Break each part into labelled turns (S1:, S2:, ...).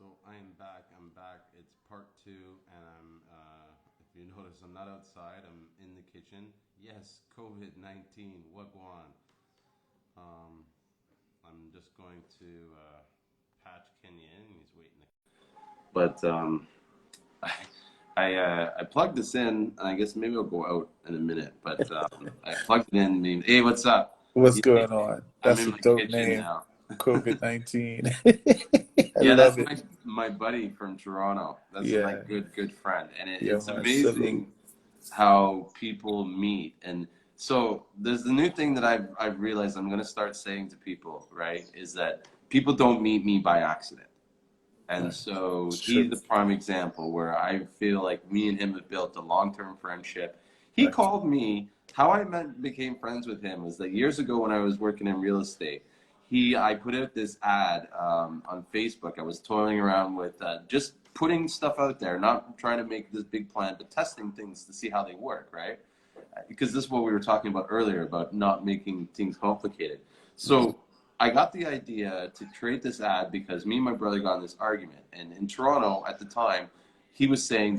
S1: So I am back. I'm back. It's part two, and if you notice, I'm not outside. I'm in the kitchen. Yes, COVID-19. Wagwan. Um, I'm just going to patch Kenya in. He's waiting. But I plugged this in, and I guess maybe I'll go out in a minute. But I plugged it in. Hey, what's up?
S2: What's going on?
S1: I'm
S2: That's
S1: in
S2: a
S1: my
S2: dope
S1: kitchen
S2: name,
S1: now.
S2: COVID-19. I
S1: Yeah, that's
S2: love it.
S1: my buddy from Toronto. That's my
S2: Yeah,
S1: good friend, and
S2: yeah,
S1: it's
S2: man. Salute.
S1: amazing how people meet. And so there's the new thing that I've realized I'm going to start saying to people, right, is that people don't meet me by accident. And
S2: Right.
S1: so
S2: It's
S1: he's
S2: true.
S1: the prime example where I feel like me and him have built a long-term friendship. He
S2: Right.
S1: called me. How I became friends with him was that years ago when I was working in real estate, I put out this ad on Facebook. I was toiling around with just putting stuff out there, not trying to make this big plan, but testing things to see how they work, right? Because this is what we were talking about earlier about not making things complicated.
S2: Mhm.
S1: So I got the idea to create this ad because me and my brother got in this argument. And in Toronto at the time, he was saying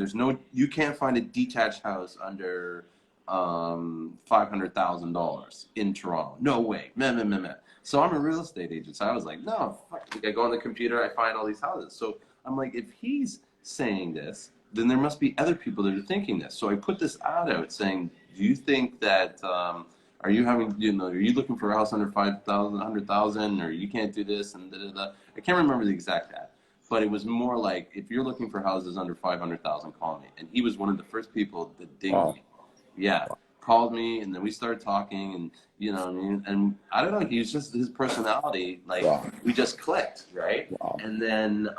S1: you can't find a detached house under $500,000 in Toronto. No way. Meh, meh, meh, meh. So I'm a real estate agent. So I was like, no, fuck. Like, I go on the computer, I find all these houses. So I'm like, if he's saying this, then there must be other people that are thinking this. So I put this ad out saying, do you think that are you looking for a house under 5,000, 100,000, or you can't do this and da da da. I can't remember the exact ad, but it was more like if you're looking for houses under 500,000, call me. And he was one of the first people that dinged
S2: Wow.
S1: me. Yeah,
S2: Wow.
S1: called me, and then we started talking, and what I mean, and I don't know, he was just his personality, like
S2: Wow.
S1: we just clicked, right?
S2: Wow.
S1: And then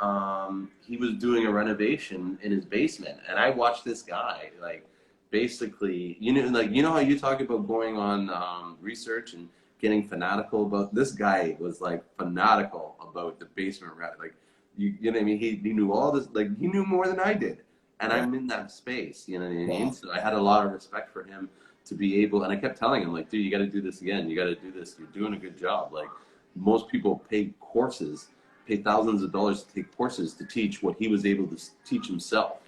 S1: he was doing a renovation in his basement, and I watched this guy like basically, how you talk about going on research and getting fanatical about this guy was like fanatical about the basement rat. Like you know what I mean? He knew all this, like he knew more than I did, and
S2: Right.
S1: I'm in that space. You know what I mean?
S2: Wow.
S1: So I had a lot of respect for him to be able, and I kept telling him like, dude, you got to do this again. You got to do this. You're doing a good job. Like most people pay thousands of dollars to take courses to teach what he was able to teach himself.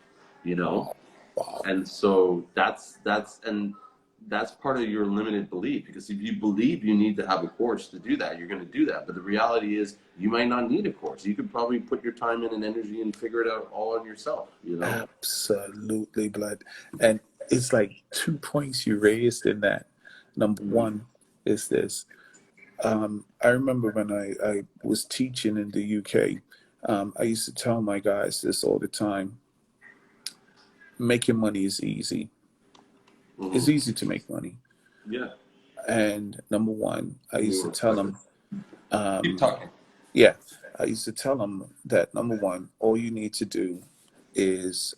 S1: You know,
S2: Wow. Wow.
S1: and so that's part of your limited belief, because if you believe you need to have a course to do that, you're going to do that. But the reality is you might not need a course. You could probably put your time in and energy and figure it out all on yourself, you know?
S2: Absolutely, blood. And it's like 2 points you raised in that. Number
S1: Mm-hmm.
S2: one is this. I remember when I was teaching in the UK, I used to tell my guys this all the time. Making money is easy. It's
S1: Mm-hmm.
S2: easy to make money.
S1: Yeah.
S2: And number one, I
S1: Give me
S2: used to
S1: one
S2: tell
S1: second.
S2: them,
S1: Keep
S2: um,
S1: talking.
S2: yeah, I used to tell them that number one, all you need to do is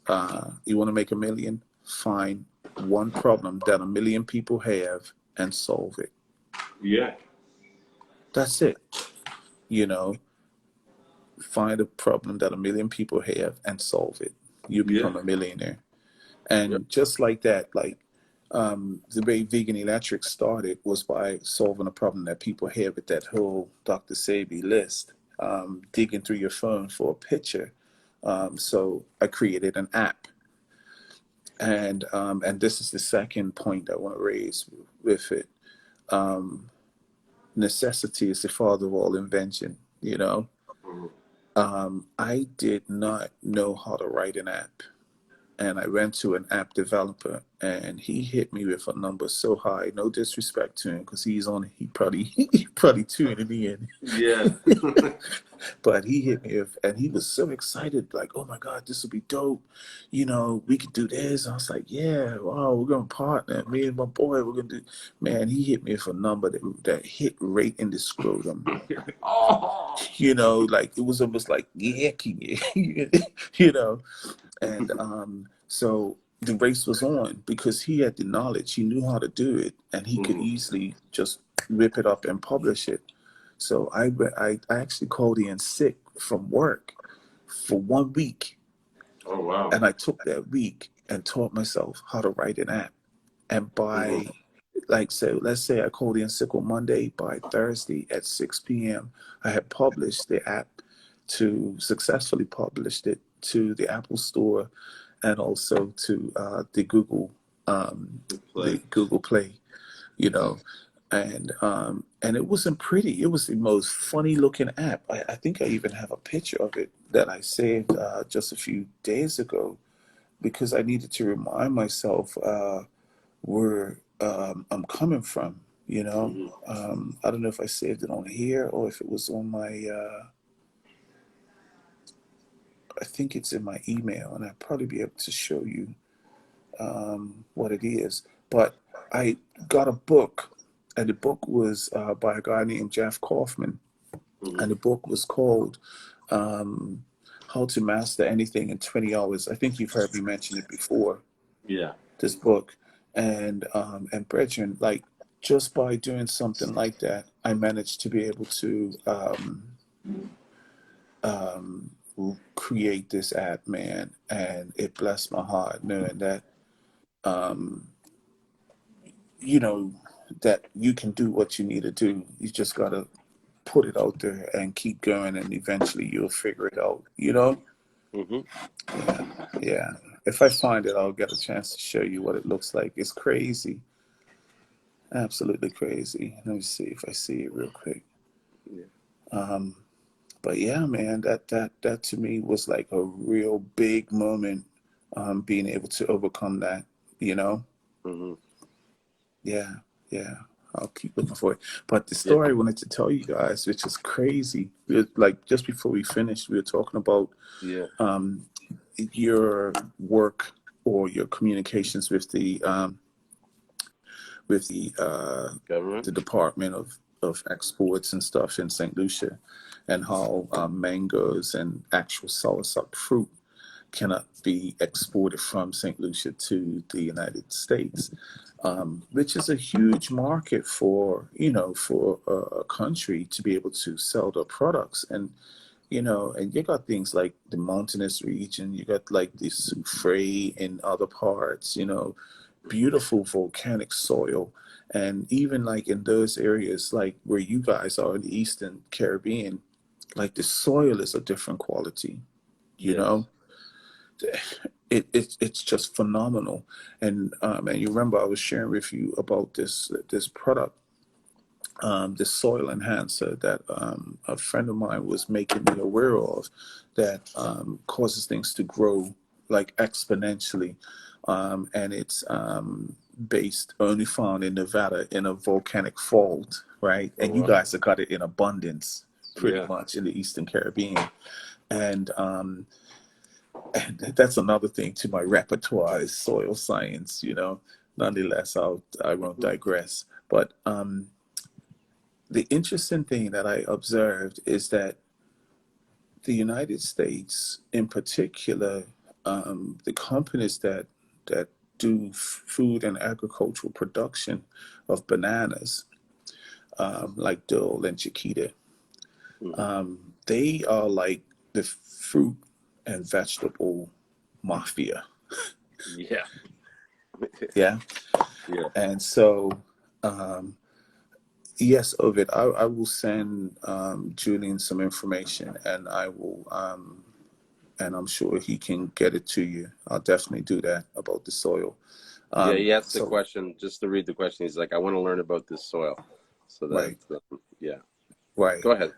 S2: you want to make a million, find one problem that a million people have and solve it.
S1: Yeah.
S2: That's it. You know, find a problem that a million people have and solve it. You
S1: Yeah.
S2: become a millionaire.
S1: Yep.
S2: And just like that, like the way Vegan Electric started was by solving a problem that people had with that whole Dr. Sebi list, digging through your phone for a picture. So I created an app, and this is the second point I want to raise with it. Um, Necessity is the father of all invention. You know,
S1: Mm-hmm.
S2: I did not know how to write an app, and I went to an app developer, and he hit me with a number so high. No disrespect to him, because he probably he probably tuned me in,
S1: Yeah.
S2: but he hit me with, and he was so excited, like, "Oh my God, this will be dope! You know, we could do this." I was like, "Yeah, wow, we're gonna partner. Me and my boy, we're gonna do." Man, he hit me with a number that hit right in the scrotum.
S1: Oh.
S2: You know, like it was almost like yucky, you know. And so the race was on because he had the knowledge, he knew how to do it, and he could
S1: Mm-hmm.
S2: easily just rip it up and publish it. So I actually called in sick from work for 1 week,
S1: Oh wow.
S2: and I took that week and taught myself how to write an app. And
S1: Mm-hmm.
S2: by, like, so let's say I called in sick on Monday, by Thursday at 6 p.m., I had published the app to successfully publish it to the Apple Store and also to
S1: Play.
S2: the Google Play, you know, and it wasn't pretty. It was the most funny looking app. I think I even have a picture of it that I saved just a few days ago because I needed to remind myself where I'm coming from. You know,
S1: Mm-hmm.
S2: I don't know if I saved it on here or if it was on my. I think it's in my email, and I'll probably be able to show you what it is. But I got a book, and the book was by a guy named Jeff Kaufman,
S1: Mm-hmm.
S2: and the book was called um, "How to Master Anything in 20 Hours." I think you've heard me mention it before.
S1: Yeah.
S2: This book, and brethren, like just by doing something like that, I managed to be able to um, create this app, man, and it blessed my heart knowing that um, you know that you can do what you need to do. You just gotta put it out there and keep going, and eventually you'll figure it out. You know?
S1: Mm-hmm.
S2: Yeah, yeah. If I find it, I'll get a chance to show you what it looks like. It's crazy, absolutely crazy. Let me see if I see it real quick.
S1: Yeah.
S2: Um, but yeah, man, that to me was like a real big moment, being able to overcome that. You know?
S1: Mm-hmm.
S2: Yeah, yeah. I'll keep looking for it. But the
S1: Yeah.
S2: story I wanted to tell you guys, which is crazy, like just before we finished, we were talking about
S1: Yeah.
S2: um, your work or your communications with
S1: Government.
S2: the Department of Exports and stuff in St. Lucia, and how mangoes and actual soursop fruit cannot be exported from St. Lucia to the United States, which is a huge market for for a country to be able to sell their products. And and you got things like the mountainous region, you got like the soufre in other parts, beautiful volcanic soil. And even like in those areas, like where you guys are in the Eastern Caribbean, like the soil is a different quality, you
S1: Yes.
S2: know? It's just phenomenal. And you remember I was sharing with you about this product, this soil enhancer that a friend of mine was making me aware of, that causes things to grow like exponentially, and it's based only found in Nevada in a volcanic fault, right?
S1: Oh
S2: And you
S1: wow.
S2: guys have got it in abundance pretty
S1: Yeah.
S2: much in the Eastern Caribbean. And that's another thing to my repertoire is soil science. Nonetheless, I won't
S1: Mm-hmm.
S2: digress. But the interesting thing that I observed is that the United States, in particular, the companies that do food and agricultural production of bananas, like Dole and Chiquita,
S1: Mm-hmm.
S2: they are like the fruit and vegetable mafia.
S1: Yeah.
S2: Yeah.
S1: Yeah.
S2: And so, um, yes, Ovid, I will send Julian some information, and and I'm sure he can get it to you. I'll definitely do that about the soil.
S1: Yeah. He asked the
S2: So,
S1: question just to read the question. He's like, I want to learn about this soil. So that
S2: right,
S1: yeah.
S2: right.
S1: Go ahead.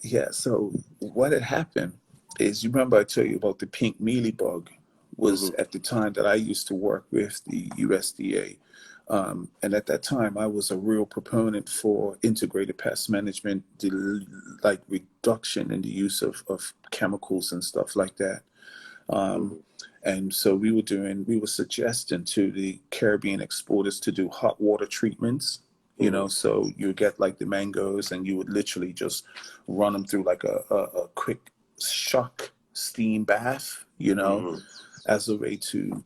S2: Yeah, so what had happened is, you remember I told you about the pink mealy bug was
S1: Mm-hmm.
S2: at the time that I used to work with the USDA. And at that time, I was a real proponent for integrated pest management, like reduction in the use of chemicals and stuff like that. Um,
S1: Mm-hmm.
S2: and so we were suggesting to the Caribbean exporters to do hot water treatments,
S1: Mm-hmm.
S2: so you get like the mangoes and you would literally just run them through like a quick shock steam bath,
S1: Mm-hmm.
S2: as a way to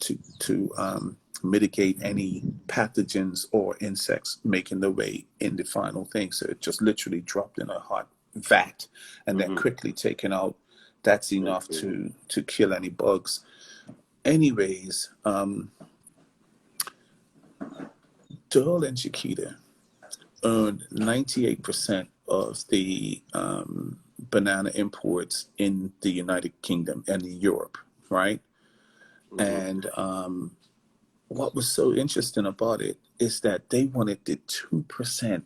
S2: mitigate any pathogens or insects making their way in the final thing. So it just literally dropped in a hot vat and then
S1: Mm-hmm.
S2: quickly taken out. That's enough to kill any bugs. Anyways, Dole and Chiquita earned 98% of the banana imports in the United Kingdom and in Europe, right?
S1: Mm-hmm.
S2: And what was so interesting about it is that they wanted the 2%.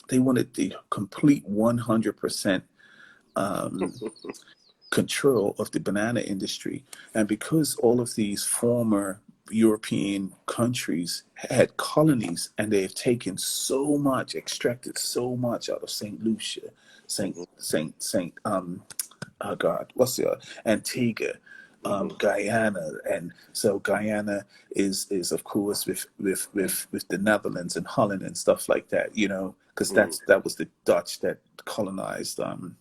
S2: They wanted the complete 100% control of the banana industry. And because all of these former European countries had colonies and they have taken so much, extracted so much out of St. Lucia, oh God, what's the other? Antigua,
S1: Mm-hmm.
S2: Guyana, and so Guyana is of course with the Netherlands and Holland and stuff like that, you know, because that was the Dutch that colonized the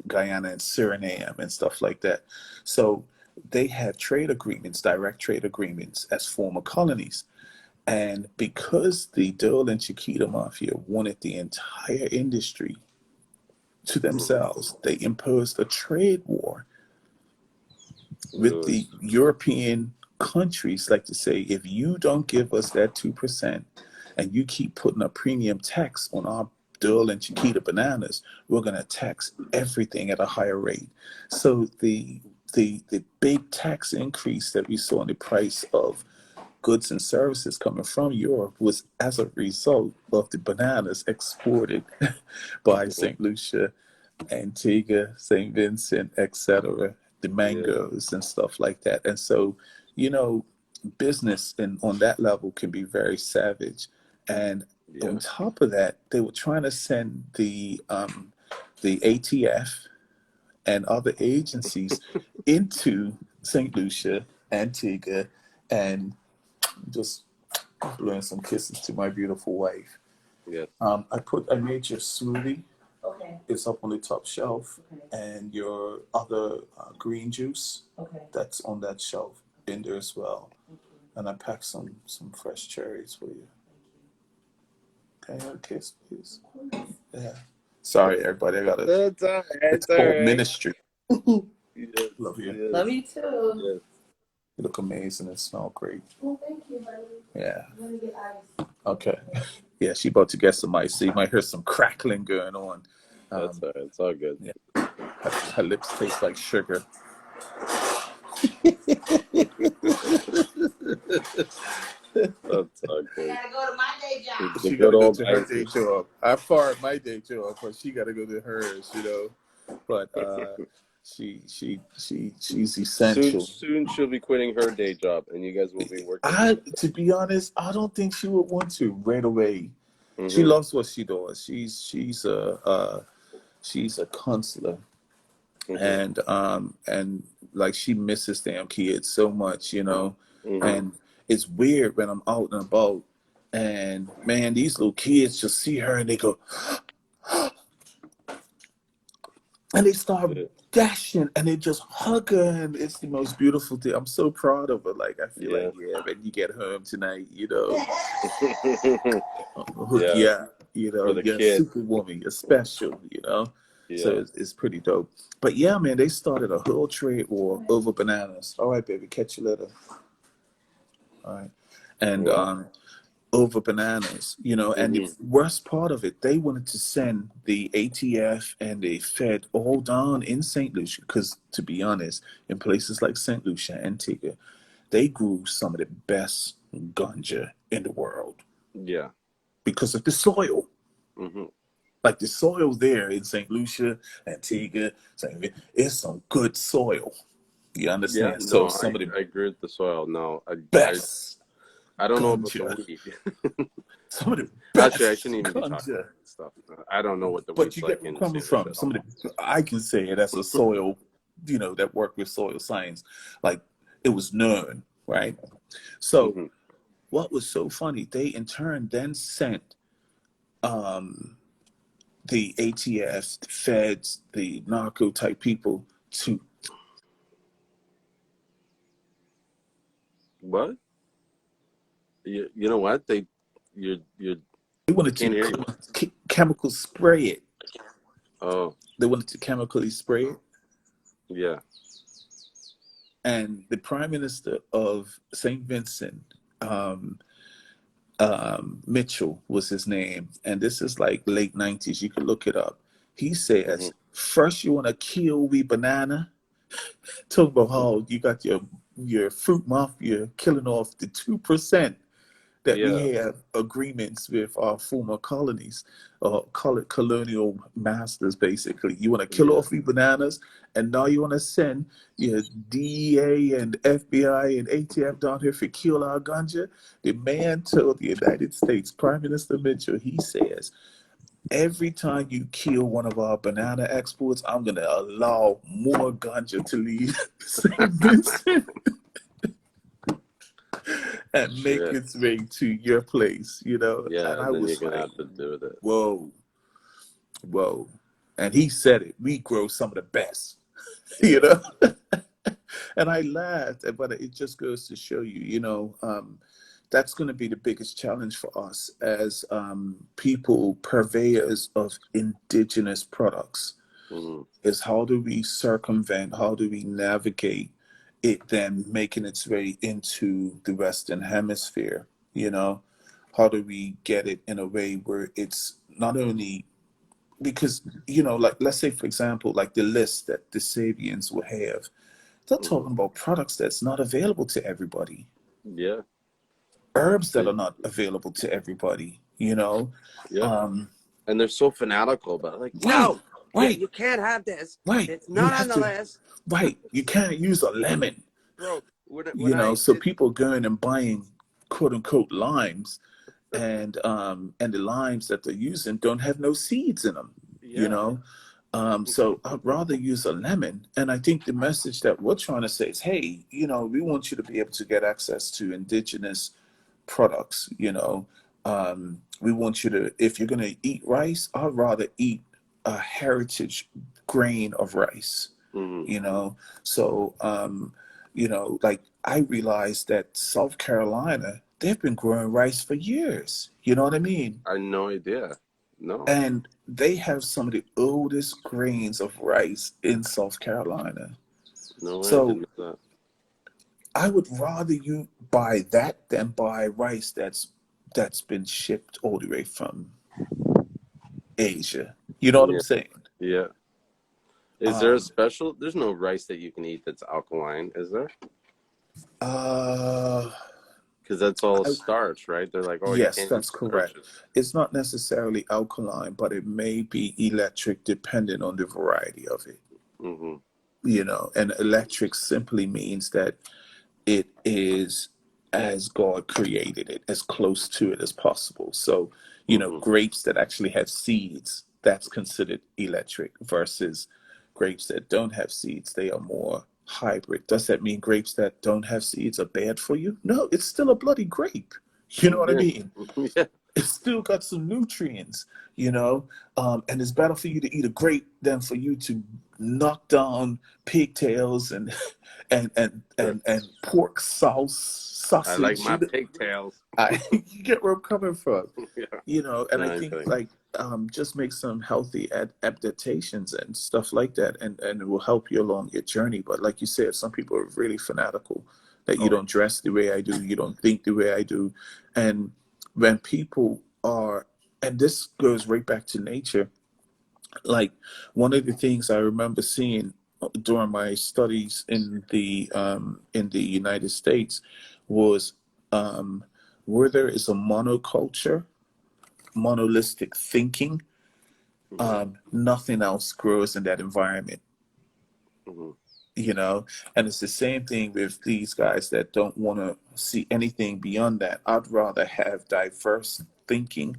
S2: Guyana and Suriname and stuff like that. So they had trade agreements, direct trade agreements as former colonies. And because the Dole and Chiquita Mafia wanted the entire industry to themselves, they imposed a trade war with
S1: Really?
S2: the European countries, like to say, if you don't give us that 2% and you keep putting a premium tax on our Dole and Chiquita bananas, we're going to tax everything at a higher rate. So the big tax increase that we saw in the price of goods and services coming from Europe was as a result of the bananas exported by St. Lucia, Antigua, St. Vincent, etc., the
S1: Yeah.
S2: mangoes and stuff like that. And so, you know, business and on that level can be very savage. And on
S1: Yeah.
S2: top of that, they were trying to send the ATF and other agencies into St. Lucia, Antigua, and just blowing some kisses to my beautiful wife.
S1: Yes.
S2: I made your smoothie.
S3: Okay.
S2: It's up on the top shelf,
S3: Okay.
S2: and your other green juice.
S3: Okay.
S2: That's on that shelf in there as well.
S3: Thank you.
S2: And I packed some fresh cherries for you. Can I have a kiss, please? Yeah. Sorry, everybody. I gotta.
S1: That's all right.
S2: It's
S1: It's all
S2: called
S1: right.
S2: ministry.
S1: Yes.
S2: Love you.
S1: Yes.
S3: Love you too.
S1: Yes.
S2: You look amazing and smell great.
S3: Well, thank you, honey.
S2: Yeah.
S3: I'm gonna get ice.
S2: Okay. Yeah, she about to get some ice. So you might hear some crackling going on.
S1: That's all right. It's all good.
S2: Yeah. Her lips taste like sugar.
S1: That's all
S3: I
S1: good.
S3: gotta go to my day job.
S1: The
S2: She
S1: good
S2: gotta go
S1: old
S2: to her
S1: ice.
S2: day job. I fired my day job, but she gotta go to hers, you know. But she's essential.
S1: Soon she'll be quitting her day job, and you guys will be working.
S2: To be honest, I don't think she would want to right away.
S1: Mm-hmm.
S2: She loves what she does. She's a counselor.
S1: Mm-hmm.
S2: And like she misses damn kids so much, you know.
S1: Mm-hmm.
S2: And it's weird when I'm out and about, and man, these little kids just see her and they go, and they start dashing and they just hug her, and it's the most beautiful thing. I'm so proud of her. Like I feel like, yeah, when you get home tonight, you know, I'll hook you up, you know,
S1: For the
S2: you're a
S1: kids.
S2: superwoman, you're special, you know.
S1: Yeah.
S2: So it's pretty dope. But yeah, man, they started a whole trade war over bananas. All right, baby, catch you later. All right. And
S1: Wow.
S2: over bananas, you know, and the worst part of it, they wanted to send the ATF and the Fed all down in St. Lucia, because to be honest, in places like St. Lucia, Antigua, they grew some of the best ganja in the world
S1: Yeah.
S2: because of the soil.
S1: Mm-hmm.
S2: Like the soil there in St. Lucia, Antigua, it's some good soil. You understand?
S1: Yeah.
S2: So
S1: No,
S2: some of the
S1: I agree with the soil. No,
S2: best
S1: I don't know about
S2: ganja.
S1: the weed.
S2: Some of the best
S1: Actually, I shouldn't even be talking
S2: ganja.
S1: about that stuff. I don't know what the
S2: But
S1: weed's
S2: you
S1: like
S2: get where
S1: in
S2: I'm coming
S1: St. Lucia
S2: from.
S1: at
S2: Some
S1: all.
S2: of the, I can say it as a soil, you know, that work with soil science. Like it was known, right? So what was so funny? They in turn then sent the ATF, the feds, the narco type people to.
S1: What? You know what? You're
S2: They
S1: I
S2: wanted
S1: can't
S2: to
S1: hear you.
S2: chemical spray it.
S1: Oh,
S2: They wanted to chemically spray it.
S1: yeah.
S2: And the Prime Minister of St. Vincent, Mitchell was his name, and this is like late 90s. You can look it up. He
S1: Hmm.
S2: says, first you want to kill the banana. Talk about how you got your fruit mafia killing off the 2% that we
S1: Yeah.
S2: have agreements with our former colonies, call it colonial masters, basically. You want to kill
S1: Yeah.
S2: off the bananas, and now you want to send your DEA and FBI and ATF down here for kill our ganja. The man told the United States, Prime Minister Mitchell, he says, every time you kill one of our banana exports, I'm going to allow more ganja to leave St. Vincent and make
S1: Shit.
S2: its way to your place, you know?
S1: Yeah,
S2: And I
S1: and then you're
S2: was
S1: gonna
S2: like,
S1: have to do with it.
S2: whoa, whoa. And he said it, we grow some of the best, you
S1: Yeah.
S2: know? And I laughed, but it just goes to show you, that's going to be the biggest challenge for us as people, purveyors of indigenous products,
S1: Hmm.
S2: is how do we circumvent, how do we navigate it then making its way into the Western Hemisphere, you know? How do we get it in a way where it's not only because, like let's say for example, like the list that the Sabians will have, they're
S1: Hmm.
S2: talking about products that's not available to everybody,
S1: Yeah.
S2: herbs that
S1: They,
S2: are not available to everybody, you know?
S1: yeah.
S2: Um,
S1: And they're so fanatical about it. Like,
S2: right,
S1: no,
S2: right,
S1: you can't have this.
S2: right.
S1: It's
S2: You
S1: not on
S2: have
S1: the
S2: to,
S1: list.
S2: right. You can't use a lemon.
S1: Bro, when I
S2: So
S1: did,
S2: people going and buying quote unquote limes, and the limes that they're using don't have no seeds in them, you
S1: yeah.
S2: know. So I'd rather use a lemon. And I think the message that we're trying to say is, hey, we want you to be able to get access to indigenous products. We want you to, if you're going to eat rice, I'd rather eat a heritage grain of rice,
S1: Hmm.
S2: you know. So like I realized that South Carolina, they've been growing rice for years, you know what I mean?
S1: I had no idea. No.
S2: And they have some of the oldest grains of rice in South Carolina.
S1: No way, I
S2: So
S1: didn't know that.
S2: I would rather you buy that than buy rice that's been shipped all the way from Asia. You know what I'm
S1: Yeah.
S2: saying?
S1: Yeah. Is there a
S2: Um,
S1: special? There's no rice that you can eat that's alkaline, is there?
S2: uh,
S1: Because that's all
S2: I,
S1: starch, right? They're like, oh, you
S2: yes,
S1: can't use
S2: that's correct.
S1: starches.
S2: It's not necessarily alkaline, but it may be electric depending on the variety of it.
S1: Hmm.
S2: And electric simply means that it is as God created it, as close to it as possible. So,
S1: Hmm.
S2: grapes that actually have seeds, that's considered electric versus grapes that don't have seeds, they are more hybrid. Does that mean grapes that don't have seeds are bad for you? No, it's still a bloody grape. You know what I
S1: Yeah.
S2: mean?
S1: Yeah.
S2: It's still got some nutrients, and it's better for you to eat a grape than for you to knock down pigtails and and pork sauce
S1: I like
S2: sausage.
S1: my pigtails.
S2: You get where I'm coming from,
S1: Yeah.
S2: and
S1: No,
S2: I
S1: I'm
S2: think
S1: kidding.
S2: like just make some healthy adaptations and stuff like that, and it will help you along your journey. But like you said, some people are really fanatical that you
S1: Oh,
S2: don't dress the way I do, you don't think the way I do, and when people are, and this goes right back to nature. Like one of the things I remember seeing during my studies in the United States was um, where there is a monoculture, monolithic thinking,
S1: yeah.
S2: nothing else grows in that environment,
S1: Hmm.
S2: you know. And it's the same thing with these guys that don't want to see anything beyond that. I'd rather have diverse thinking,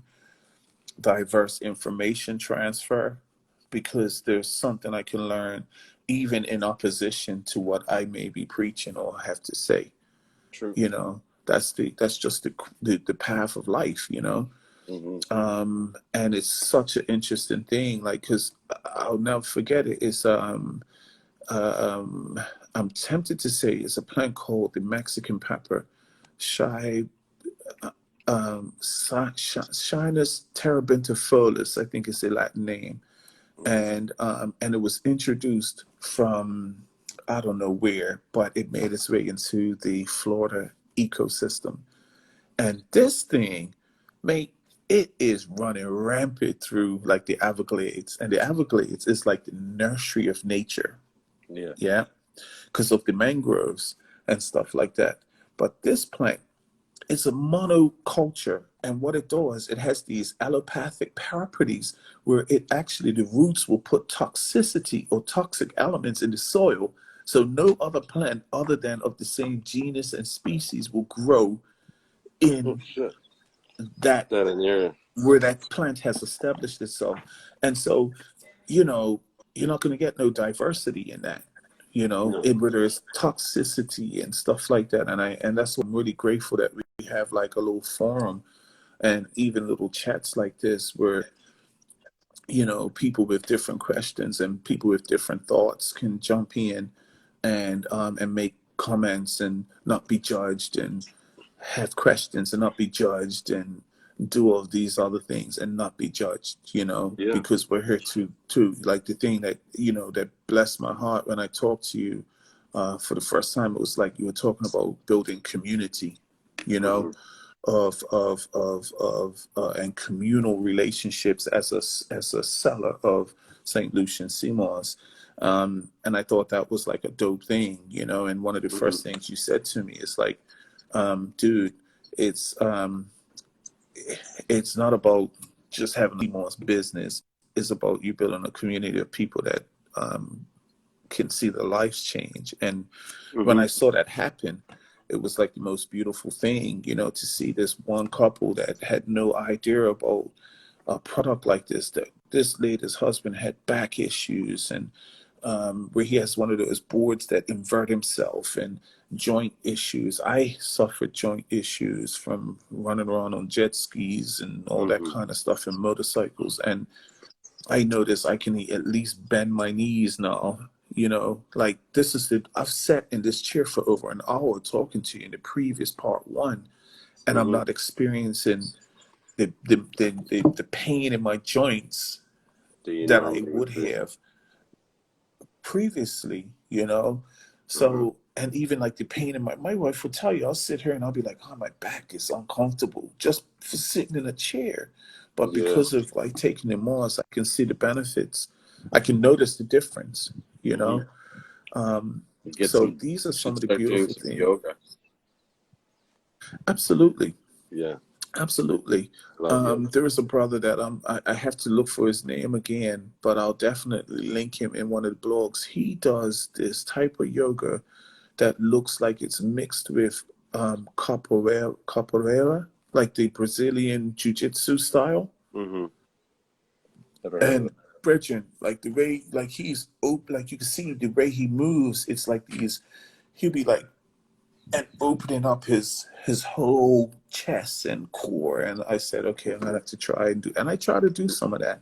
S2: diverse information transfer, because there's something I can learn even in opposition to what I may be preaching or have to say.
S1: True.
S2: That's just the path of life,
S1: Hmm.
S2: and it's such an interesting thing, like, because I'll never forget it. It's uh, um I'm tempted to say it's a plant called the Mexican pepper, shy Shinus terebintifolus, I think is the Latin name,
S1: Hmm.
S2: and it was introduced from I don't know where, but it made its way into the Florida ecosystem. And this thing, mate, it is running rampant through like the Everglades, and the Everglades is like the nursery of nature.
S1: Yeah.
S2: Yeah, because of the mangroves and stuff like that. But this plant, it's a monoculture, and what it does, it has these allopathic properties where it actually, the roots will put toxicity or toxic elements in the soil, so no other plant other than of the same genus and species will grow
S1: Oh
S2: in
S1: shit.
S2: that,
S1: That in your.
S2: where that plant has established itself. And so, you know, you're not going to get no diversity in that,
S1: No.
S2: where there's toxicity and stuff like that. And that's what I'm really grateful that we have like a little forum and even little chats like this where, people with different questions and people with different thoughts can jump in and make comments and not be judged, and have questions and not be judged, and do all these other things and not be judged,
S1: Yeah.
S2: because we're here to like the thing that, that blessed my heart when I talked to you for the first time. It was like you were talking about building community, you know,
S1: Mm-hmm.
S2: of and communal relationships as a seller of St. Lucian Seamoss. And I thought that was like a dope thing, and one of the
S1: Mm-hmm.
S2: first things you said to me is like, dude, it's it's not about just having Seamoss business. It's about you building a community of people that can see their lives change. And when I
S1: Mm-hmm.
S2: saw that happen, it was like the most beautiful thing, to see this one couple that had no idea about a product like this, that this lady's husband had back issues, and where he has one of those boards that invert himself, and joint issues. I suffered joint issues from running around on jet skis and all that
S1: Mm-hmm.
S2: kind of stuff, and motorcycles. And I notice I can at least bend my knees now. Like I've sat in this chair for over an hour talking to you in the previous part one, and I'm
S1: Mm-hmm.
S2: not experiencing the pain in my joints
S1: Do you
S2: that I
S1: normally
S2: would
S1: do?
S2: have previously.
S1: Mm-hmm.
S2: So, and even like the pain in my wife will tell you, I'll sit here and I'll be like, oh, my back is uncomfortable just for sitting in a chair. But
S1: Yeah.
S2: because of like taking the Mars, I can see the benefits. I can notice the difference, you
S1: Mm-hmm.
S2: know? Um,
S1: Get
S2: so
S1: some.
S2: these are
S1: You
S2: some
S1: should
S2: of the
S1: start doing
S2: beautiful
S1: some
S2: things.
S1: yoga.
S2: Absolutely.
S1: Yeah.
S2: Absolutely.
S1: Love yoga.
S2: There is a brother that I have to look for his name again, but I'll definitely link him in one of the blogs. He does this type of yoga that looks like it's mixed with capoeira, like the Brazilian jiu-jitsu style.
S1: Mm-hmm. Never heard of
S2: And
S1: it.
S2: Brethren, like the way, like he's open, like you can see the way he moves. It's like he'll be like and opening up his whole chest and core. And I said, okay, I'm gonna have to try and do. And I try to do some of that.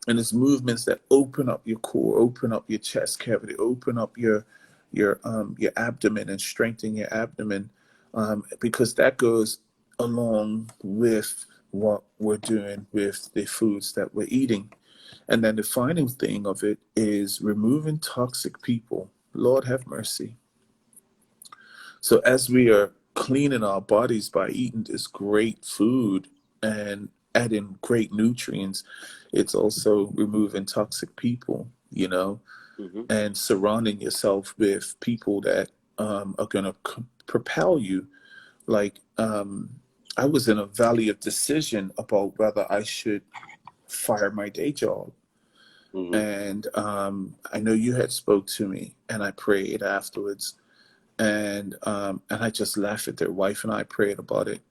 S2: And it's movements that open up your core, open up your chest cavity, open up your abdomen, and strengthen your abdomen, because that goes along with what we're doing with the foods that we're eating. And then the final thing of it is removing toxic people. Lord have mercy. So as we are cleaning our bodies by eating this great food and adding great nutrients, it's also removing toxic people,
S1: Mm-hmm.
S2: and surrounding yourself with people that are going to propel you. Like, I was in a valley of decision about whether I should fire my day job.
S1: Mm-hmm.
S2: And I know you had spoke to me, and I prayed afterwards, and I just laughed at their wife, and I prayed about it.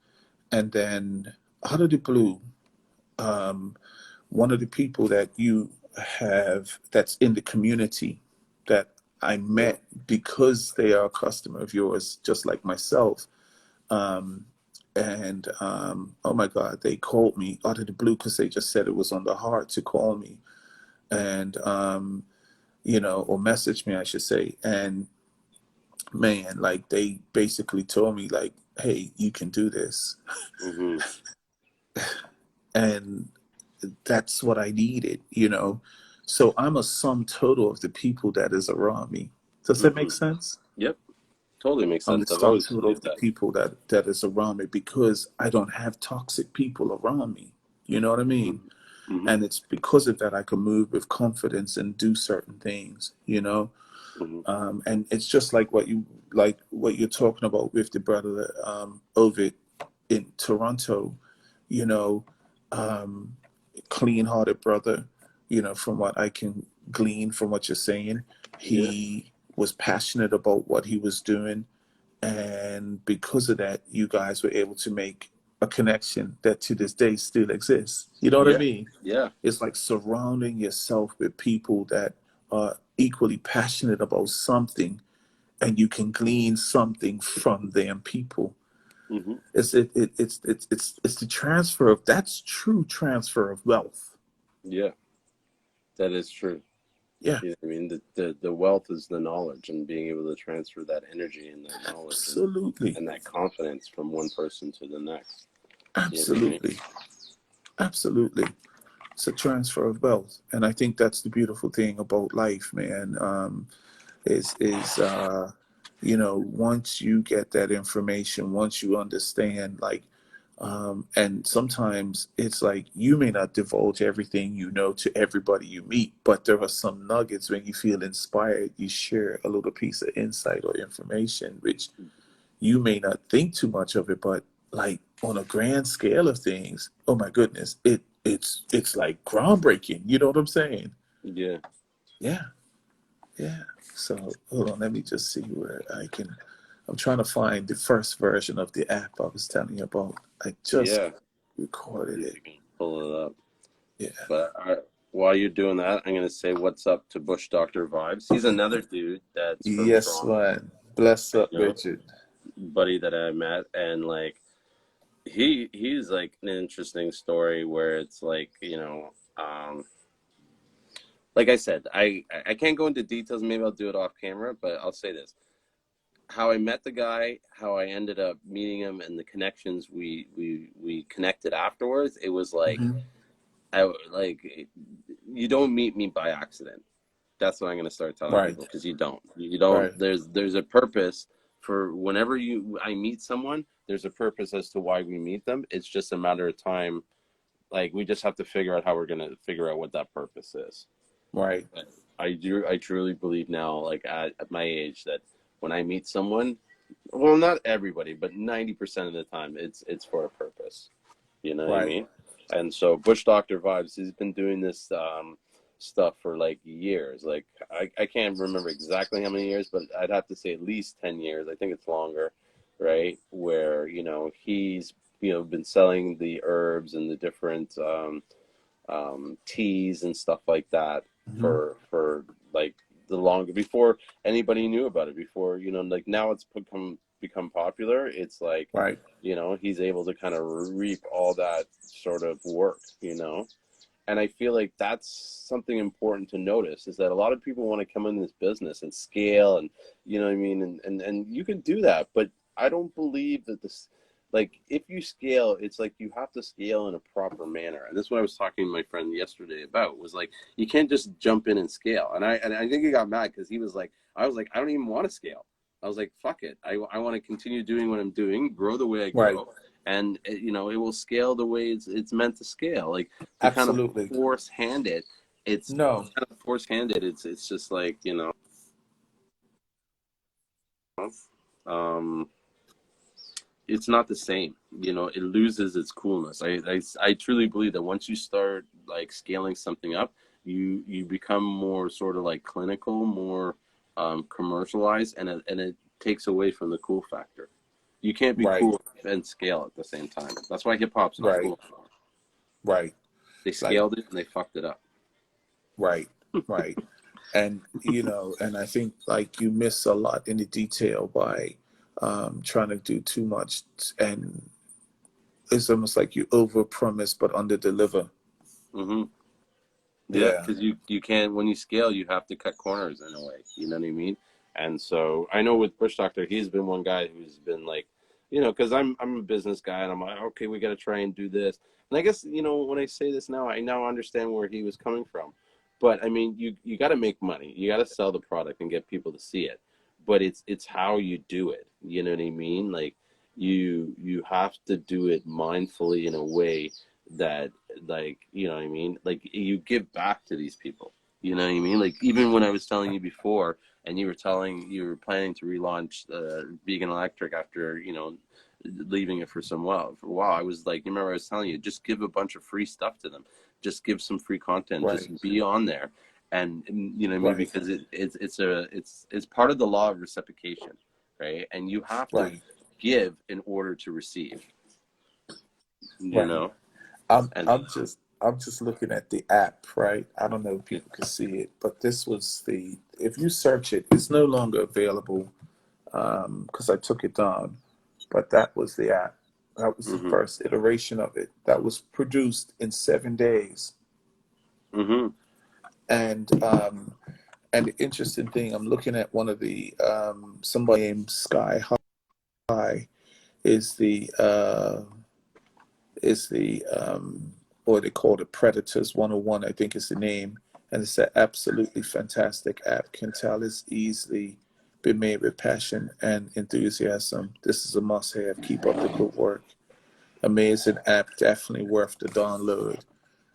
S2: And then out of the blue, one of the people that you have that's in the community that I
S1: Yeah.
S2: met because they are a customer of yours, just like myself. And oh my God, they called me out of the blue because they just said it was on the heart to call me, and or message me, I should say. And man, like they basically told me like, hey, you can do this.
S1: Mm-hmm.
S2: And that's what I needed. So I'm a sum total of the people that is around me. Does that
S1: Mm-hmm.
S2: make sense?
S1: Yep. Totally makes
S2: I'm
S1: sense. I've always
S2: responsible
S1: believed
S2: of the
S1: that.
S2: people that is around me because I don't have toxic people around me. You know what I mean?
S1: Mm-hmm. Mm-hmm.
S2: And it's because of that I can move with confidence and do certain things.
S1: Mm-hmm.
S2: And it's just like what you're talking about with the brother Ovid in Toronto. You know, um, clean-hearted brother. From what I can glean from what you're saying,
S1: Yeah.
S2: he was passionate about what he was doing, and because of that, you guys were able to make a connection that to this day still exists. You know what I
S1: Yeah.
S2: mean?
S1: Yeah.
S2: It's like surrounding yourself with people that are equally passionate about something, and you can glean something from them people.
S1: Mm-hmm.
S2: It's the transfer of that's true transfer of wealth.
S1: Yeah. That is true.
S2: Yeah,
S1: You know what I mean? The wealth is the knowledge, and being able to transfer that energy and that knowledge
S2: absolutely,
S1: and that confidence from one person to the next. You know what I mean?
S2: absolutely, absolutely. It's a transfer of wealth, and I think that's the beautiful thing about life, man. Once you get that information, once you understand, like, and sometimes it's like you may not divulge everything you know to everybody you meet, but there are some nuggets when you feel inspired, you share a little piece of insight or information, which you may not think too much of it, but like on a grand scale of things, oh my goodness, it's like groundbreaking. You know what I'm saying?
S1: Yeah.
S2: Yeah. Yeah. So hold on, let me just see where I'm trying to find the first version of the app I was telling you about. I just
S1: Yeah.
S2: recorded
S1: See if
S2: it.
S1: you can pull it up.
S2: Yeah.
S1: But while you're doing that, I'm gonna say what's up to Bush Doctor Vibes. He's another dude that's from
S2: Yes,
S1: Toronto,
S2: man. Bless up,
S1: you know,
S2: Richard.
S1: buddy that I met, and like he's like an interesting story where it's like, like I said, I can't go into details. Maybe I'll do it off camera, but I'll say this: how I met the guy, how I ended up meeting him, and the connections we connected afterwards. It was like
S2: Hmm.
S1: I like you don't meet me by accident. That's what I'm going to start telling
S2: Right.
S1: people, because you don't
S2: Right.
S1: there's a purpose for whenever I meet someone. There's a purpose as to why we meet them. It's just a matter of time. Like, we just have to figure out how we're going to figure out what that purpose is.
S2: Right.
S1: But I truly believe now, like at my age, that when I meet someone, well, not everybody, but 90% of the time, it's for a purpose. You know what I
S2: Right.
S1: mean? And so Bush Doctor Vibes, he's been doing this stuff for like years. Like, I can't remember exactly how many years, but I'd have to say at least 10 years. I think it's longer, right? Where, he's, been selling the herbs and the different teas and stuff like that
S2: Hmm.
S1: for like the longer, before anybody knew about it, before, like now it's become popular. It's like,
S2: Right.
S1: he's able to kind of reap all that sort of work, and I feel like that's something important to notice, is that a lot of people want to come in this business and scale, and you know what I mean, and you can do that, but I don't believe that this, like, if you scale, it's like you have to scale in a proper manner. And that's what I was talking to my friend yesterday about, was like, you can't just jump in and scale. And I think he got mad because he was like, I was like, I don't even want to scale. I was like, fuck it. I want to continue doing what I'm doing, grow the way I
S2: Right.
S1: grow, and it will scale the way it's meant to scale. Like, to kind of
S2: Absolutely.
S1: force hand it, it's
S2: No.
S1: kind of force handed. It's just like, um, it's not the same. It loses its coolness. I truly believe that once you start like scaling something up, you become more sort of like clinical, more commercialized, and it takes away from the cool factor. You can't be
S2: Right.
S1: cool and scale at the same time. That's why hip hop's not
S2: Right.
S1: cool anymore.
S2: Right.
S1: They
S2: Like,
S1: scaled it and they fucked it up.
S2: right. Right. And and I think like you miss a lot in the detail by trying to do too much, and it's almost like you over promise but under deliver.
S1: Hmm. Yeah,
S2: Yeah.
S1: because you can't, when you scale, you have to cut corners in a way. You know what I mean? And so I know with Bush Doctor, he's been one guy who's been like, because I'm a business guy, and I'm like, okay, we got to try and do this. And I guess, when I say this now, I now understand where he was coming from. But I mean, you got to make money. You got to sell the product and get people to see it. but it's how you do it. You know what I mean? Like you have to do it mindfully in a way that, like, you know what I mean? Like you give back to these people. You know what I mean? Like even when I was telling you before, and you were planning to relaunch Vegan Electric after, you know, leaving it for a while. I was like, you remember I was telling you, just give a bunch of free stuff to them, just give some free content,
S2: Right.
S1: just be on there, and you know what I mean,
S2: Right.
S1: because it's part of the law of reciprocation, right? And you have to
S2: Right.
S1: give in order to receive, you
S2: Right.
S1: know,
S2: I'm
S1: and
S2: I'm just I'm just looking at the app, right? I don't know if people can see it, but this was the if you search it, it's no longer available because I took it down. But that was the app. That was the
S1: mm-hmm,
S2: first iteration of it. That was produced in 7 days.
S1: mm-hmm,
S2: And and the interesting thing, I'm looking at one of the somebody named Sky High is the or they call it Predators 101, I think is the name. And it's an absolutely fantastic app. Can tell it's easily been made with passion and enthusiasm. This is a must have. Keep up the good work. Amazing app, definitely worth the download,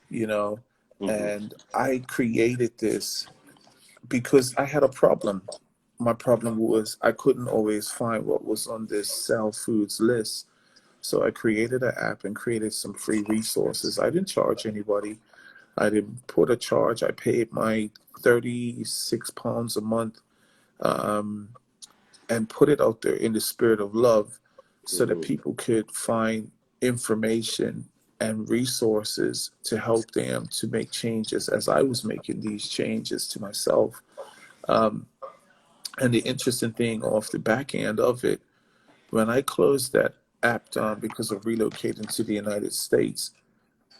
S2: you know.
S1: mm-hmm,
S2: And I created this because I had a problem. My problem was I couldn't always find what was on this sell foods list. So I created an app and created some free resources. I didn't charge anybody. I didn't put a charge. I paid my £36 a month um, and put it out there in the spirit of love so that
S1: mm-hmm,
S2: people could find information and resources to help them to make changes as I was making these changes to myself. Um, and the interesting thing off the back end of it, when I closed that app down because of relocating to the United States,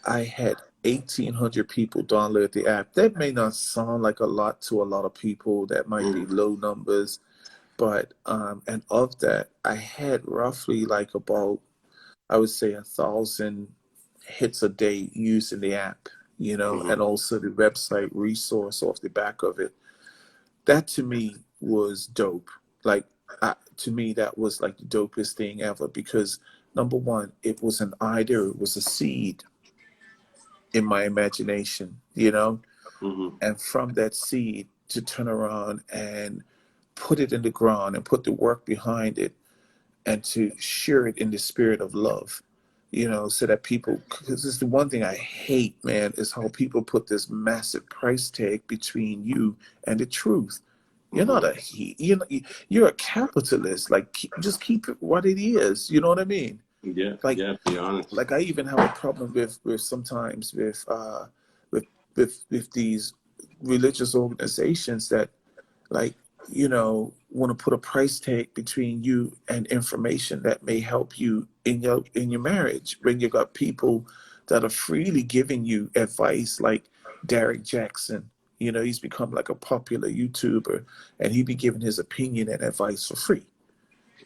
S2: I had 1,800 people download the app. That may not sound like a lot to a lot of people. That might be
S1: mm-hmm,
S2: low numbers, but and of that, I had roughly like about, I would say, 1,000 hits a day using the app, you know,
S1: mm-hmm.
S2: and also the website resource off the back of it. That to me was dope. Like, to me, that was like the dopest thing ever because number one, it was an idea, it was a seed in my imagination, you know,
S1: Mm-hmm.
S2: and from that seed to turn around and put it in the ground and put the work behind it and to share it in the spirit of love, you know, so that people, because it's the one thing I hate, man, is how people put this massive price tag between you and the truth. You're not
S1: Mm-hmm.
S2: a you're a capitalist. Like just keep it what it is. You know what I mean?
S1: Yeah,
S2: Like
S1: yeah. Be honest.
S2: I even have a problem with sometimes with with these religious organizations that like want to put a price tag between you and information that may help you in your marriage when you got people that are freely giving you advice like Derek Jackson. He's become like a popular YouTuber and he be giving his opinion and advice for free.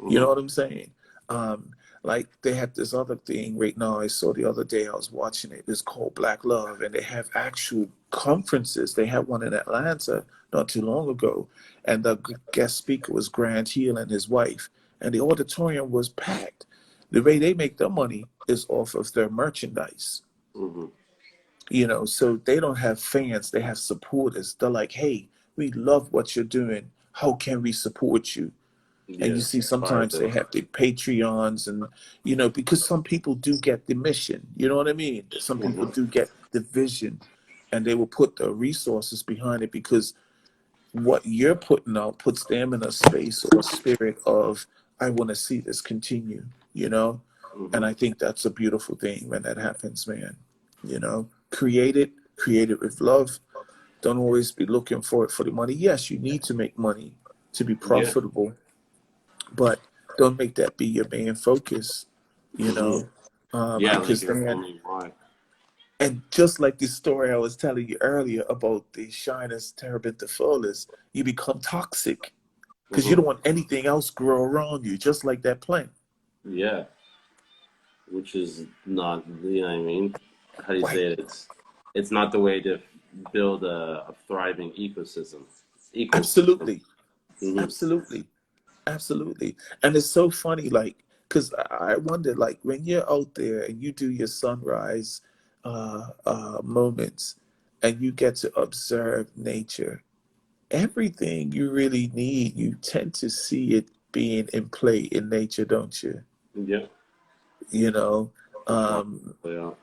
S2: You know
S1: Mm-hmm,
S2: what I'm saying? Um, like they have this other thing right now. I saw the other day. I was watching it. It's called Black Love, and they have actual conferences. They had one in Atlanta not too long ago, and the guest speaker was Grant Hill and his wife, and the auditorium was packed. The way they make their money is off of their merchandise.
S1: mm-hmm.
S2: So they don't have fans; they have supporters. They're like, "Hey, we love what you're doing. How can we support you?" And
S1: Yeah,
S2: you see
S1: inspired
S2: sometimes they
S1: them.
S2: have the Patreons and, because some people do get the mission, you know what I mean? Some people
S1: Mm-hmm,
S2: do get the vision and they will put the resources behind it because what you're putting out puts them in a space or a spirit of, I want to see this continue, you know? And
S1: mm-hmm.
S2: I think that's a beautiful thing when that happens, man. Create it with love. Don't always be looking for it for the money. Yes, you need to make money to be
S1: Yeah,
S2: profitable, but don't make that be your main focus, you
S1: mm-hmm.
S2: know,
S1: Yeah. Like
S2: because
S1: your
S2: then,
S1: only why.
S2: and just like the story I was telling you earlier about the shyness, terebinth, you become toxic because you
S1: Mm-hmm.
S2: don't want anything else grow around you, just like that plant.
S1: Yeah, which is not, you know what I mean? How do you
S2: Right.
S1: say it? It's not the way to build a thriving ecosystem. Ecosystem.
S2: Absolutely.
S1: Hmm.
S2: Absolutely. Absolutely. And it's so funny, like, because I wonder, like, when you're out there and you do your sunrise moments and you get to observe nature, everything you really need, you tend to see it being in play in nature, don't you?
S1: Yeah,
S2: You know,
S1: just want
S2: um,
S1: to play out.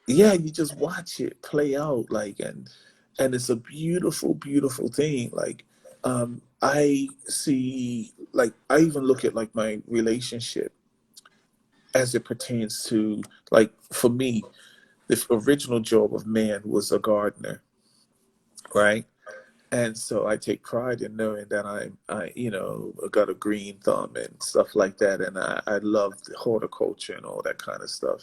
S2: yeah, you just watch it play out, like, and it's a beautiful, beautiful thing. Like, I see, like, I even look at like my relationship as it pertains to, like, for me, the original job of man was a gardener, right? And so I take pride in knowing that I got a green thumb and stuff like that, and I love the horticulture and all that kind of stuff.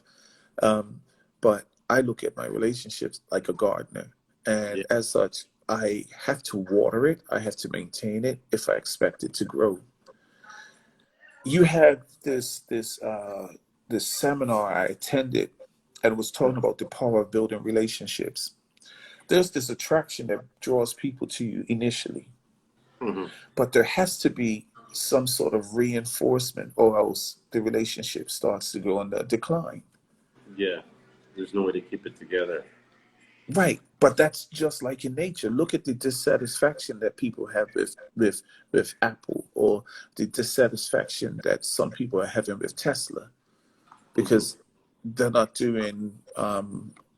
S2: Um, but I look at my relationships like a gardener,
S1: Yeah.
S2: and as such, I have to water it. I have to maintain it if I expect it to grow. You had this seminar I attended, and was talking about the power of building relationships. There's this attraction that draws people to you initially,
S1: Hmm.
S2: but there has to be some sort of reinforcement, or else the relationship starts to go on the decline.
S1: Yeah. There's no way to keep it together.
S2: Right, but that's just like in nature. Look at the dissatisfaction that people have with Apple, or the dissatisfaction that some people are having with Tesla,
S1: Hmm.
S2: because they're not doing.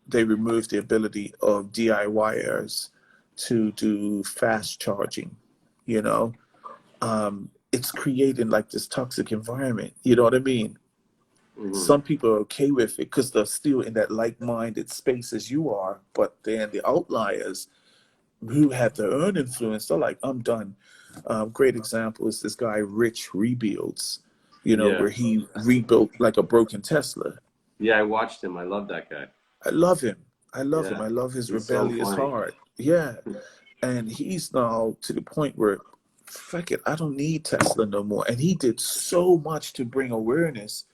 S2: They remove the ability of DIYers to do fast charging. You know, it's creating like this toxic environment. You know what I mean?
S1: Hmm.
S2: Some people are okay with it because they're still in that like-minded space as you are, but then the outliers who have their own influence, they're like, I'm done. Great example is this guy Rich Rebuilds,
S1: Yeah.
S2: where he rebuilt like a broken Tesla.
S1: Yeah, I watched him. I love that guy.
S2: I love him. I love him.
S1: Yeah.
S2: I love his
S1: He's so
S2: rebellious
S1: funny.
S2: heart. Yeah. And he's now to the point where, fuck it, I don't need Tesla no more. And he did so much to bring awareness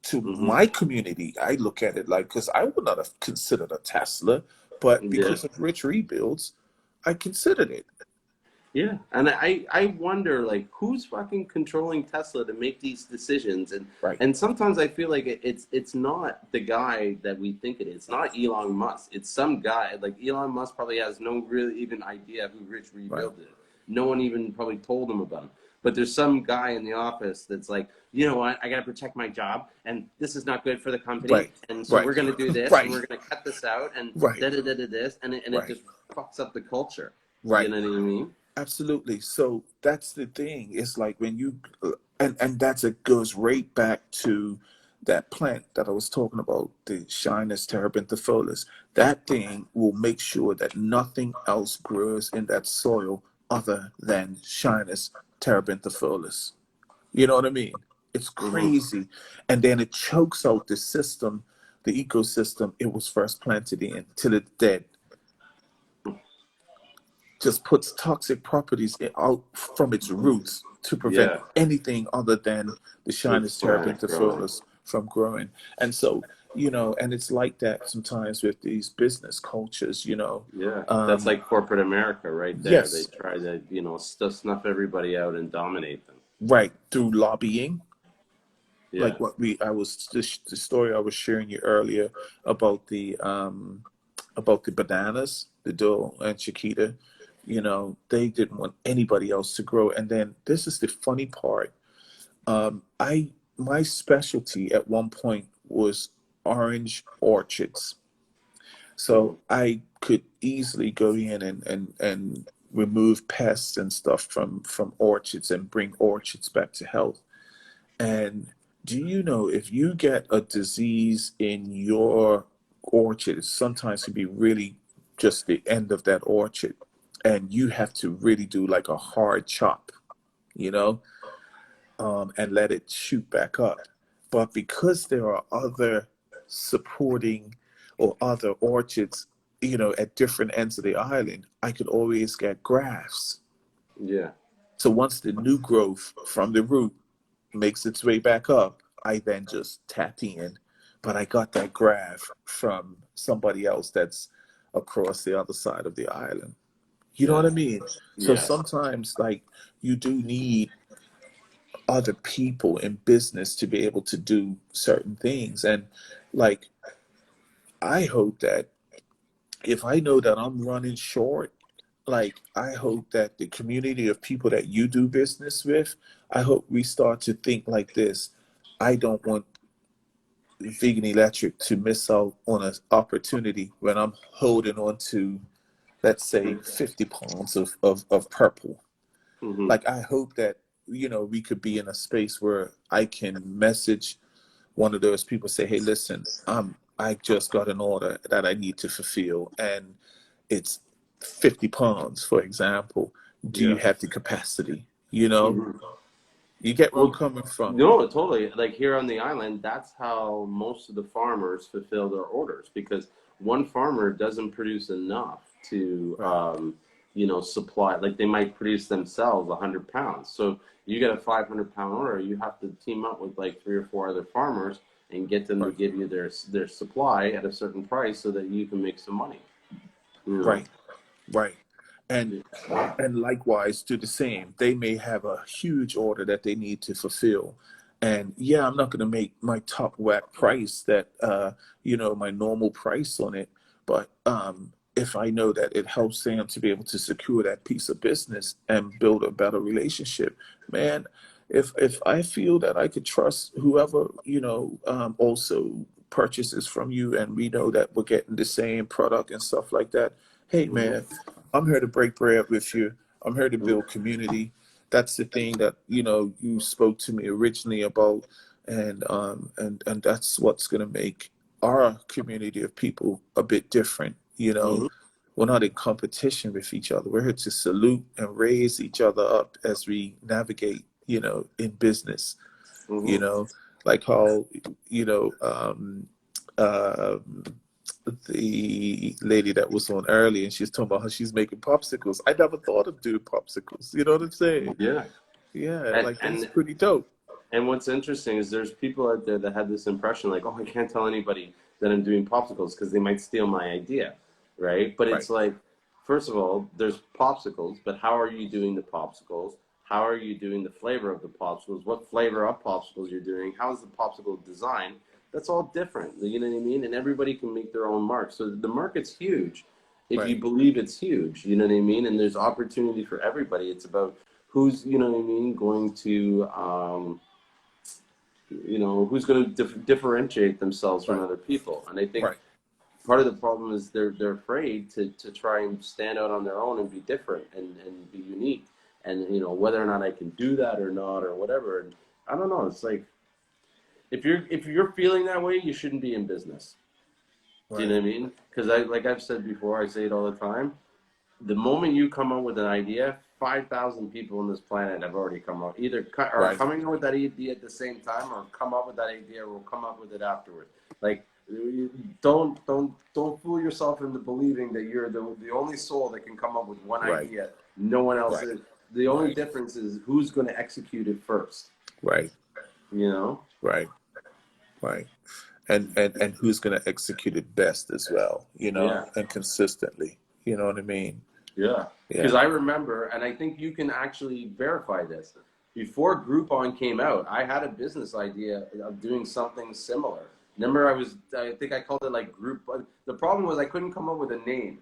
S2: to
S1: Hmm.
S2: my community. I look at it like, because I would not have considered a Tesla, but
S1: Yeah.
S2: because of Rich Rebuilds, I considered it.
S1: Yeah, and I wonder like who's fucking controlling Tesla to make these decisions,
S2: Right,
S1: and sometimes I feel like it's not the guy that we think it is. It's not Elon Musk. It's some guy like Elon Musk probably has no really even idea who Rich
S2: right,
S1: Rebuild is. No one even probably told him about him. But there's some guy in the office that's like, you know what, I gotta protect my job, and this is not good for the company,
S2: right,
S1: and so
S2: right,
S1: we're gonna do this, and
S2: right,
S1: we're gonna cut this out, and
S2: right,
S1: da da da da this, and it
S2: right,
S1: just fucks up the culture. You
S2: right.
S1: know what I mean?
S2: Absolutely. So that's the thing. It's like when you, and that's it goes right back to that plant that I was talking about, the Shyness terebinthifolis. That thing will make sure that nothing else grows in that soil other than Shyness terebinthifolis. You know what I mean? It's
S1: Hmm.
S2: crazy. And then it chokes out the system, the ecosystem it was first planted in, till it's dead. Just puts toxic properties out from its roots to prevent
S1: Yeah,
S2: anything other than the
S1: good
S2: Shyness
S1: plant growing.
S2: terebinthifolis from growing. And so, and it's like that sometimes with these business cultures.
S1: Yeah, that's
S2: Um,
S1: like corporate America right there. They
S2: yes,
S1: try to, snuff everybody out and dominate them.
S2: right, through lobbying,
S1: Yeah.
S2: like the story I was sharing you earlier about the bananas, the Dole and Chiquita. They didn't want anybody else to grow. And then this is the funny part. I My specialty at one point was orange orchards.
S1: Hmm.
S2: So I could easily go in and remove pests and stuff from orchards and bring orchards back to health. And do you know, if you get a disease in your orchard, it sometimes can be really just the end of that orchard. And you have to really do like a hard chop, you know, and let it shoot back up. But because there are other supporting or other orchards, at different ends of the island, I could always get grafts.
S1: Yeah.
S2: So once the new growth from the root makes its way back up, I then just tap in. But I got that graph from somebody else that's across the other side of the island. You know what
S1: Yeah.
S2: I mean? So
S1: Yes.
S2: sometimes, like, you do need other people in business to be able to do certain things. And like, I hope that if I know that I'm running short, like I hope that the community of people that you do business with, I hope we start to think like this. I don't want Vegan Electric to miss out on an opportunity when I'm holding on to, let's say, 50 pounds of purple.
S1: Mm-hmm.
S2: Like I hope that, we could be in a space where I can message one of those people, say, hey, listen, I just got an order that I need to fulfill, and it's 50 pounds, for example. Do you
S1: Yeah.
S2: have the capacity? You know,
S1: Mm-hmm.
S2: you get where I'm
S1: Well,
S2: coming from.
S1: no, totally. Like here on the island, that's how most of the farmers fulfill their orders because one farmer doesn't produce enough to,
S2: Right,
S1: supply. Like they might produce themselves 100 pounds. So you get a 500-pound order, you have to team up with like 3 or 4 other farmers and get them to
S2: right,
S1: give you their supply at a certain price so that you can make some money. You know.
S2: right, right. And likewise to the same, they may have a huge order that they need to fulfill. And yeah, I'm not going to make my top whack price that, my normal price on it. But if I know that it helps them to be able to secure that piece of business and build a better relationship, man, if I feel that I could trust whoever, also purchases from you, and we know that we're getting the same product and stuff like that, hey, man,
S1: Mm-hmm.
S2: I'm here to break bread with you. I'm here to build community. That's the thing that you spoke to me originally about, and that's what's going to make our community of people a bit different.
S1: Mm-hmm.
S2: We're not in competition with each other. We're here to salute and raise each other up as we navigate, in business. You
S1: Mm-hmm.
S2: know, like how you know. Um, the lady that was on early, and she's talking about how she's making popsicles. I never thought of doing popsicles. You know what I'm saying?
S1: Yeah.
S2: Yeah,
S1: And,
S2: like that's
S1: and
S2: pretty dope.
S1: And what's interesting is there's people out there that have this impression like, oh, I can't tell anybody that I'm doing popsicles because they might steal my idea, right? But
S2: Right,
S1: it's like, first of all, there's popsicles, but how are you doing the popsicles? How are you doing the flavor of the popsicles? What flavor of popsicles you're doing? How is the popsicle designed? That's all different. You know what I mean? And everybody can make their own mark. So the market's huge if you
S2: right,
S1: believe it's huge. You know what I mean? And there's opportunity for everybody. It's about who's, you know what I mean, going to who's going to differentiate themselves from
S2: right,
S1: other people. And I think
S2: right,
S1: part of the problem is they're afraid to try and stand out on their own and be different and be unique, and whether or not I can do that or not or whatever. And I don't know, it's like if you're feeling that way, you shouldn't be in business. Do you know
S2: right,
S1: what I mean? Because I've said before, I say it all the time, the moment you come up with an idea, 5,000 people on this planet have already come up, either are
S2: right,
S1: coming up with that idea at the same time, or come up with that idea, or will come up with it afterward. Like, don't fool yourself into believing that you're the only soul that can come up with one
S2: right,
S1: idea. No one else
S2: right,
S1: is. The only
S2: right,
S1: difference is who's going to execute it first.
S2: right,
S1: You know?
S2: right, right. And who's going to execute it best as well,
S1: Yeah.
S2: and consistently. You know what I mean?
S1: Yeah, because
S2: Yeah.
S1: I remember, and I think you can actually verify this. Before Groupon came out, I had a business idea of doing something similar. Remember, I think I called it like Group. The problem was I couldn't come up with a name,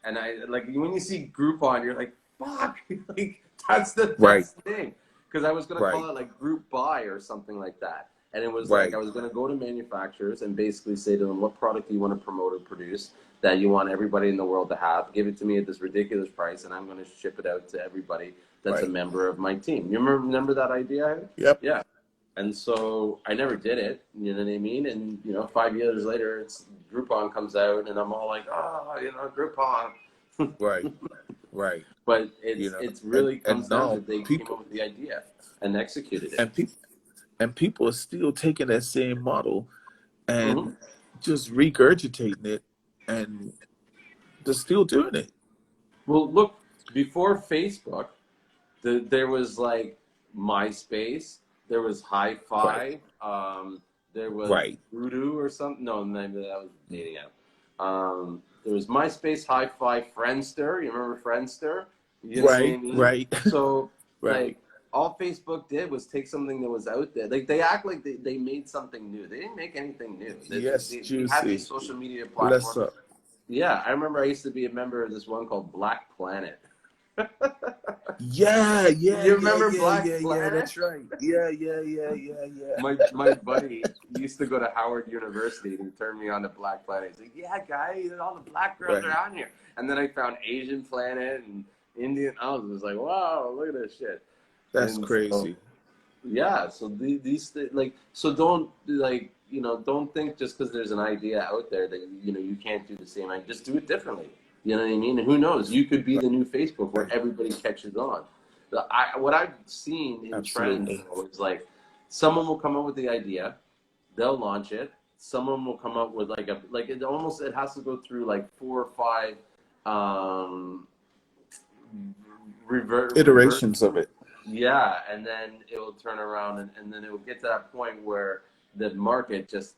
S1: and I like when you see Groupon, you're like, fuck, like that's the
S2: Right,
S1: best thing. Because I was gonna
S2: right,
S1: call it like Group Buy or something like that, and it was like
S2: right,
S1: I was gonna go to manufacturers and basically say to them, what product do you want to promote or produce that you want everybody in the world to have? Give it to me at this ridiculous price, and I'm going to ship it out to everybody that's a
S2: right.
S1: member of my team. You remember that idea?
S2: Yep.
S1: Yeah. And so I never did it. You know what I mean? And 5 years later, Groupon comes out, and I'm all like, Groupon.
S2: Right, right.
S1: But
S2: You
S1: it's
S2: and
S1: really
S2: and
S1: comes down to
S2: now
S1: they came
S2: people
S1: up with the idea and executed it.
S2: and people and people are still taking that same model
S1: Hmm.
S2: and just regurgitating it, and they're still doing it.
S1: Well, look, before Facebook, there was like MySpace, there was High
S2: Right,
S1: Five, there was
S2: right,
S1: Voodoo or something. No, maybe that was dating app. There was MySpace, High Five, Friendster. You remember Friendster? You know what I
S2: right,
S1: mean?
S2: right,
S1: So like
S2: right,
S1: all Facebook did was take something that was out there. Like they act like they made something new. They didn't make anything new.
S2: Yes,
S1: They had these
S2: Juicy.
S1: social media
S2: Bless
S1: platforms.
S2: up.
S1: Yeah, I remember I used to be a member of this one called Black Planet.
S2: Yeah, yeah,
S1: You
S2: yeah,
S1: remember
S2: yeah,
S1: Black
S2: yeah, yeah.
S1: Planet?
S2: That's right. Yeah, yeah, yeah, yeah, yeah.
S1: My buddy used to go to Howard University and he turned me on to Black Planet. He's like, yeah, guy, all the black girls are
S2: Right.
S1: on here. And then I found Asian Planet and Indian. I was just like, wow, look at this shit.
S2: That's
S1: And so,
S2: crazy.
S1: yeah, so like, so don't like, don't think just because there's an idea out there that, you can't do the same. Like, just do it differently. You know what I mean? And who knows? You could be the new Facebook where
S2: Right.
S1: everybody catches on. What I've seen in trends
S2: Absolutely.
S1: is like, someone will come up with the idea, they'll launch it. Someone will come up with like it has to go through like 4 or 5 revert.
S2: Iterations of it.
S1: Yeah, and then it will turn around and then it will get to that point where the market just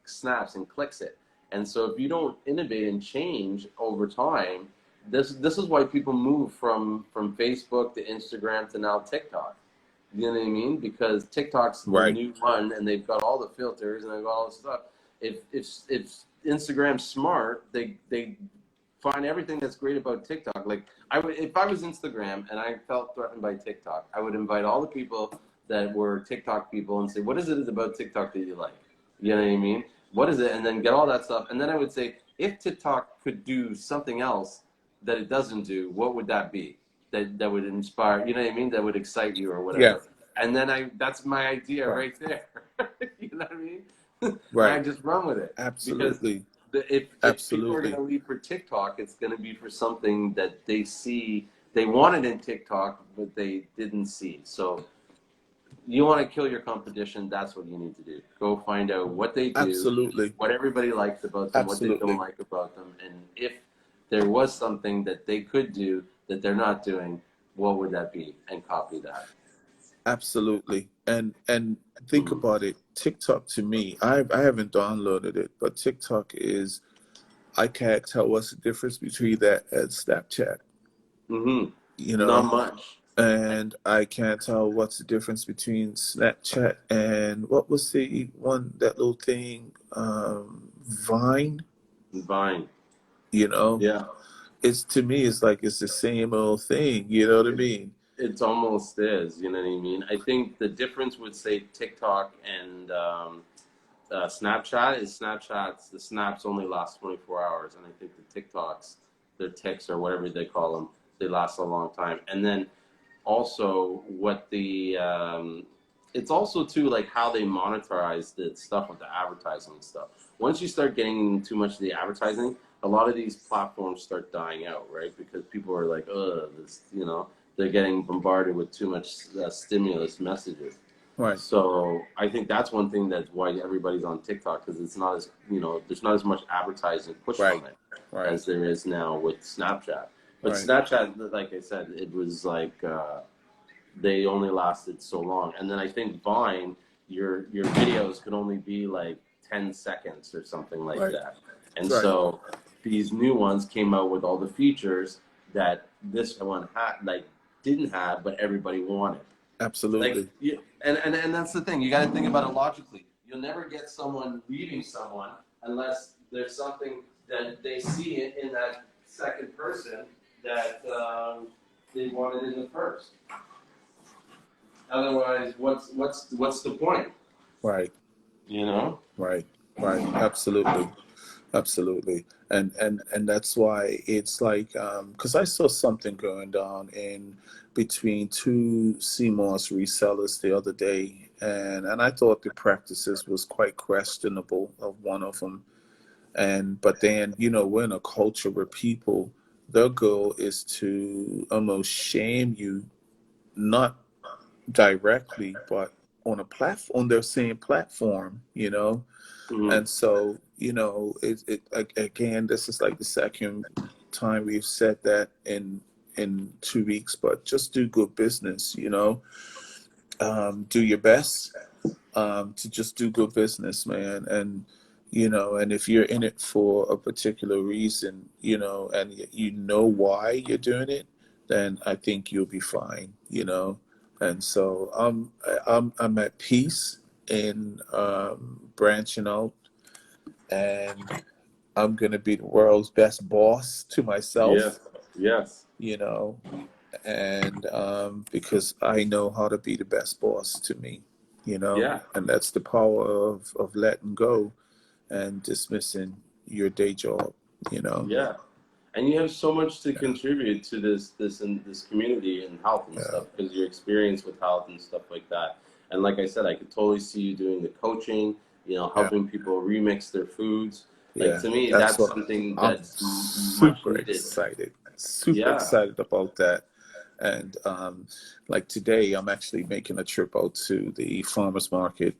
S1: snaps and clicks it. And so if you don't innovate and change over time, this is why people move from Facebook to Instagram to now TikTok. You know what I mean? Because TikTok's the
S2: Right.
S1: new one, and they've got all the filters and they've got all this stuff. If Instagram's smart, they find everything that's great about TikTok. Like if I was Instagram and I felt threatened by TikTok, I would invite all the people that were TikTok people and say, what is it about TikTok that you like? You know what I mean? What is it? And then get all that stuff. And then I would say, if TikTok could do something else that it doesn't do, what would that be? That would inspire, you know what I mean? That would excite you or whatever.
S2: Yeah.
S1: And then that's my idea
S2: Right.
S1: right there. You know what I mean?
S2: Right.
S1: And I just run with it.
S2: Absolutely.
S1: Because if people are
S2: Absolutely.
S1: going to leave for TikTok, it's going to be for something that they see, they wanted in TikTok, but they didn't see. So you want to kill your competition, that's what you need to do. Go find out what they do,
S2: Absolutely.
S1: what everybody likes about them, what they
S2: Absolutely.
S1: don't like about them, and if there was something that they could do that they're not doing, what would that be? And copy that.
S2: Absolutely. And think about it. TikTok to me, I haven't downloaded it, but TikTok is, I can't tell what's the difference between that and Snapchat.
S1: Mm-hmm.
S2: You
S1: Not
S2: know,
S1: much.
S2: and I can't tell what's the difference between Snapchat and what was the one, that little thing, Vine.
S1: Vine.
S2: You know,
S1: Yeah.
S2: it's, to me, it's like it's the same old thing. You know what I mean?
S1: It's almost is, you know what I mean? I think the difference would say TikTok and Snapchat is the snaps only last 24 hours. And I think the TikToks, their ticks or whatever they call them, they last a long time. And then also it's also too like how they monetize the stuff with the advertising and stuff. Once you start getting too much of the advertising, a lot of these platforms start dying out, right? Because people are like, this, they're getting bombarded with too much stimulus messages.
S2: Right.
S1: So I think that's one thing that's why everybody's on TikTok, because it's not as, there's not as much advertising push
S2: Right.
S1: from it
S2: Right.
S1: as there is now with Snapchat. But
S2: Right.
S1: Snapchat, like I said, it was like they only lasted so long. And then I think Vine, your videos could only be like 10 seconds or something like
S2: Right.
S1: that. And
S2: Right.
S1: so these new ones came out with all the features that this one didn't have, but everybody wanted.
S2: Absolutely.
S1: And that's the thing. You got to think about it logically. You'll never get someone leaving someone unless there's something that they see in that second person that they wanted in the first. Otherwise, what's the point?
S2: Right.
S1: You know?
S2: Right. Right. Absolutely. Absolutely. And that's why it's like, because I saw something going down in between two Seamoss resellers the other day, and I thought the practices was quite questionable of one of them. But then, we're in a culture where people, their goal is to almost shame you, not directly, but on a platform, on their same platform,
S1: Mm-hmm.
S2: And so, again, this is like the second time we've said that in 2 weeks, but just do good business, do your best, to just do good business, man. And, and if you're in it for a particular reason, and you know why you're doing it, then I think you'll be fine, And so I'm at peace in branching out, and I'm gonna be the world's best boss to myself,
S1: Yes. Yes.
S2: you know, and because I know how to be the best boss to me,
S1: Yeah.
S2: and that's the power of letting go and dismissing your day job, you know.
S1: Yeah. And you have so much to contribute to this community and health and
S2: Yeah,
S1: stuff because your experience with health and stuff like that. And like I said, I could totally see you doing the coaching,
S2: yeah,
S1: helping people remix their foods. Like
S2: yeah.
S1: to me,
S2: That's
S1: that's
S2: what
S1: something
S2: I'm
S1: that's much
S2: super
S1: needed.
S2: excited,
S1: Yeah.
S2: about that. And like today, I'm actually making a trip out to the farmers market.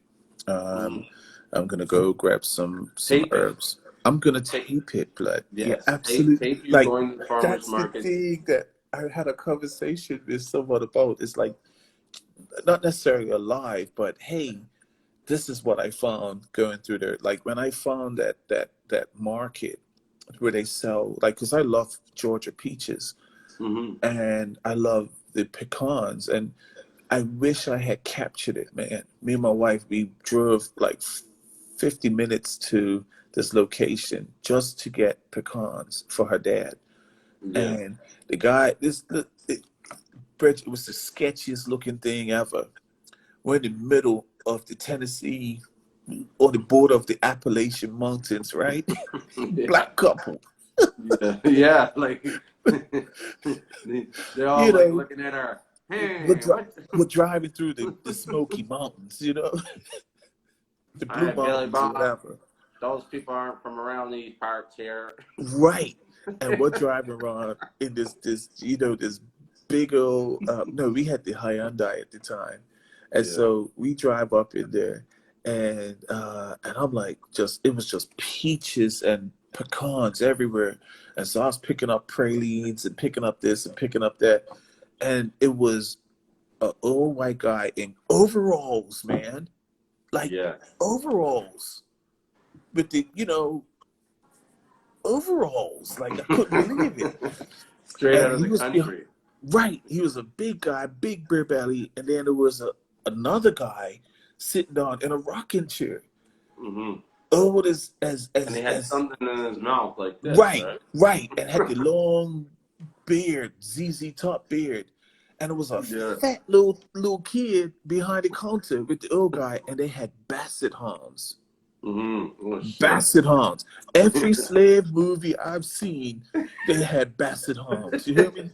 S1: Mm.
S2: Um, I'm gonna go grab some
S1: Tape it.
S2: herbs. I'm gonna
S1: Tape.
S2: tape it, blood. Yeah,
S1: Yes.
S2: absolutely.
S1: Tape you
S2: Like
S1: going to the farmer's
S2: that's the
S1: market.
S2: thing that I had a conversation with someone about. It's like not necessarily alive, but hey, this is what I found going through there. Like when I found that market where they sell, like, because I love Georgia peaches
S1: Hmm.
S2: and I love the pecans, and I wish I had captured it, man. Me and my wife, we drove like 50 minutes to this location just to get pecans for her dad.
S1: Yeah.
S2: And the guy, it was the sketchiest looking thing ever. We're in the middle of the Tennessee, on the border of the Appalachian Mountains, right?
S1: Yeah.
S2: Black couple,
S1: Yeah. Yeah. Like they're all
S2: you
S1: like
S2: know,
S1: looking at her.
S2: we're,
S1: Hey,
S2: dri-
S1: what?
S2: we're driving through the Smoky Mountains, the
S1: All
S2: Blue
S1: right, Billy
S2: Mountains or
S1: Bob.
S2: whatever.
S1: Those people aren't from around these parts here.
S2: Right. And we're driving around in this big old, no, we had the Hyundai at the time. And
S1: Yeah.
S2: so we drive up in there, and I'm like, it was just peaches and pecans everywhere. And so I was picking up pralines and picking up this and picking up that. And it was an old white guy in overalls, man. Like
S1: Yeah.
S2: overalls with overalls. Like I couldn't believe it.
S1: Straight out
S2: And
S1: of
S2: he
S1: the
S2: was behind,
S1: country.
S2: right. He was a big guy, big beer belly, and then there was another guy sitting down in a rocking chair.
S1: Hmm.
S2: Oh, as
S1: And he
S2: as
S1: had
S2: as
S1: something in his mouth like this,
S2: right,
S1: right?
S2: right, and had the long beard, ZZ top beard, and it was a
S1: Yeah.
S2: fat little kid behind the counter with the old guy, and they had basset hounds.
S1: Hmm. Oh shit.
S2: Basset hounds. Every slave movie I've seen, they had basset hounds. You hear me?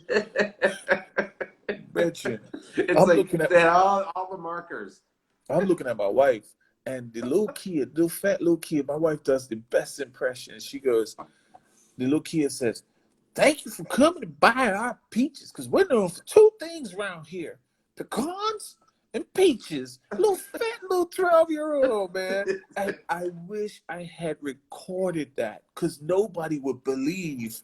S2: Mention.
S1: It's
S2: I'm
S1: like
S2: looking at
S1: they had all the markers.
S2: I'm looking at my wife, and the little kid, little fat little kid. My wife does the best impression. She goes, the little kid says, "Thank you for coming to buy our peaches, because we're known for two things around here: pecans and peaches." Little fat little 12-year-old man. And I wish I had recorded that, because nobody would believe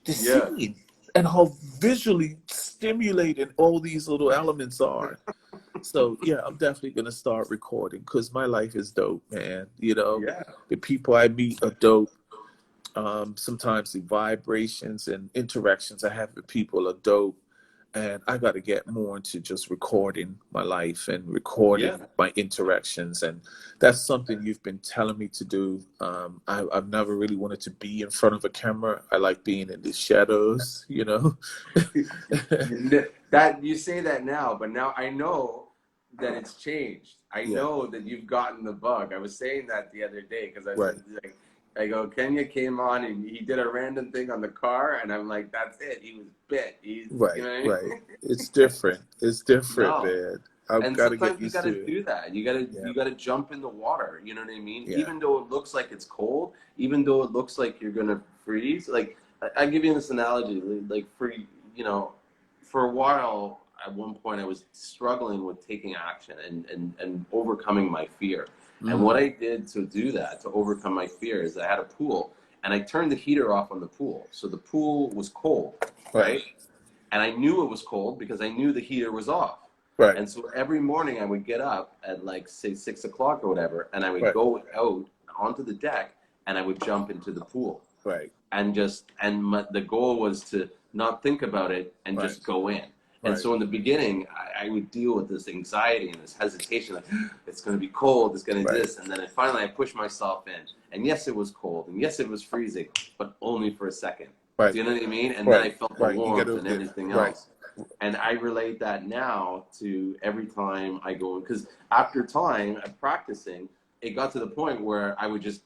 S2: the
S1: Yeah.
S2: scene and how visually stimulating all these little elements are. So yeah, I'm definitely gonna start recording because my life is dope, man.
S1: Yeah.
S2: The people I meet are dope. Sometimes the vibrations and interactions I have with people are dope, and I got to get more into just recording my life and
S1: Yeah.
S2: recording my interactions, and that's something you've been telling me to do. I've never really wanted to be in front of a camera. I like being in the shadows.
S1: That you say that now, but now I know that it's changed. I
S2: Yeah,
S1: know that you've gotten the bug. I was saying that the other day because I
S2: right.
S1: was like, I go, Kenya came on and he did a random thing on the car, and I'm like, that's it. He was bit. He's, you
S2: Right,
S1: know what I mean?
S2: right. It's different. It's different,
S1: No.
S2: man. I've
S1: And
S2: got to get
S1: sometimes you
S2: used
S1: gotta
S2: to it.
S1: do that.
S2: Yeah,
S1: You gotta jump in the water. You know what I mean?
S2: yeah.
S1: Even though it looks like it's cold, even though it looks like you're gonna freeze. Like I give you this analogy. Like for a while, at one point, I was struggling with taking action and overcoming my fear. And what
S2: Mm,
S1: I did to do that, to overcome my fear, is I had a pool and I turned the heater off on the pool. So the pool was cold,
S2: right,
S1: right? And I knew it was cold because I knew the heater was off.
S2: right,
S1: And so every morning I would get up at like say 6 o'clock or whatever, and I would
S2: right,
S1: go out onto the deck and I would jump into the pool
S2: right,
S1: and the goal was to not think about it and
S2: right,
S1: just go in. And
S2: Right.
S1: so in the beginning, I would deal with this anxiety and this hesitation, like it's going to be cold, it's going to
S2: Right.
S1: this, and then finally I pushed myself in. And yes, it was cold, and yes, it was freezing, but only for a second.
S2: Right.
S1: Do you know what I mean? And then I
S2: Right.
S1: felt the
S2: Right. You got
S1: warmth
S2: to
S1: and
S2: get
S1: everything
S2: right.
S1: else. And I relate that now to every time I go, because after time of practicing, it got to the point where I would just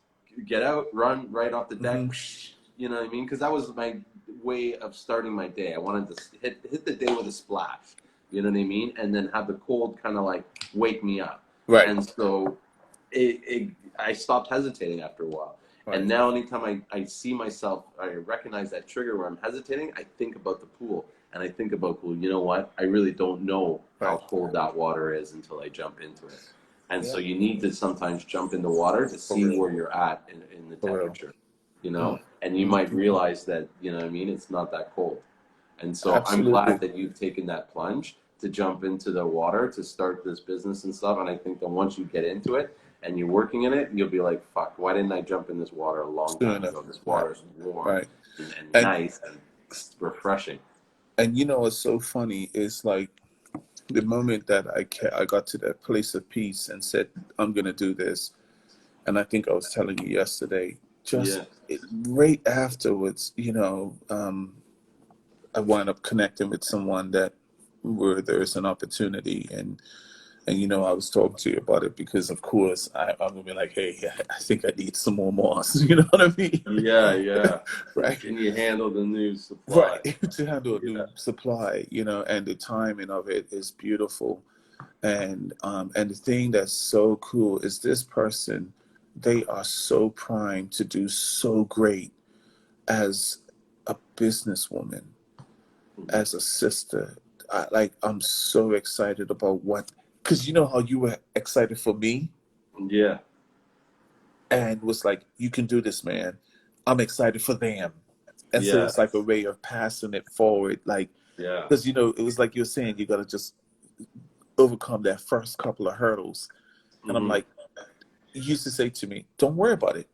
S1: get out, run right off the deck,
S2: Mm-hmm.
S1: you know what I mean? Because that was my way of starting my day. I wanted to hit the day with a splash, you know what I mean? And then have the cold kind of like wake me up.
S2: Right.
S1: And so I stopped hesitating after a while.
S2: Right.
S1: And now anytime I see myself, I recognize that trigger where I'm hesitating, I think about the pool. And I think about, well, you know what? I really don't know how
S2: Right.
S1: cold that water is until I jump into it. And
S2: Yeah.
S1: so you need to sometimes jump in the water to see
S2: real.
S1: where you're at in the
S2: For real.
S1: temperature, you know?
S2: Mm.
S1: And you might realize that, you know what I mean? It's not that cold. And so I'm
S2: Absolutely.
S1: glad that you've taken that plunge to jump into the water to start this business and stuff. And I think that once you get into it and you're working in it, you'll be like, fuck, why didn't I jump in this water a long time ago? This water is warm
S2: Right.
S1: and
S2: And
S1: nice and refreshing.
S2: and you know what's so funny is like the moment that I got to that place of peace and said, I'm going to do this. And I think I was telling you yesterday, just right afterwards, you know, I wound up connecting with someone that where there's an opportunity. And you know, I was talking to you about it because, of course, I'm gonna be like, hey, I think I need some more moss. You know what I mean?
S1: Yeah.
S2: Right.
S1: Can you handle the new supply?
S2: Right. To handle a new supply, you know, and the timing of it is beautiful. And the thing that's so cool is this person, they are so primed to do so great as a businesswoman, as a sister. I'm so excited about because you know how you were excited for me
S1: Yeah.
S2: and was like, you can do this, man. I'm excited for them. And so it's like a way of passing it forward. Like, because, you know, it was like you're saying, you got to just overcome that first couple of hurdles. And I'm like, you used to say to me, don't worry about it.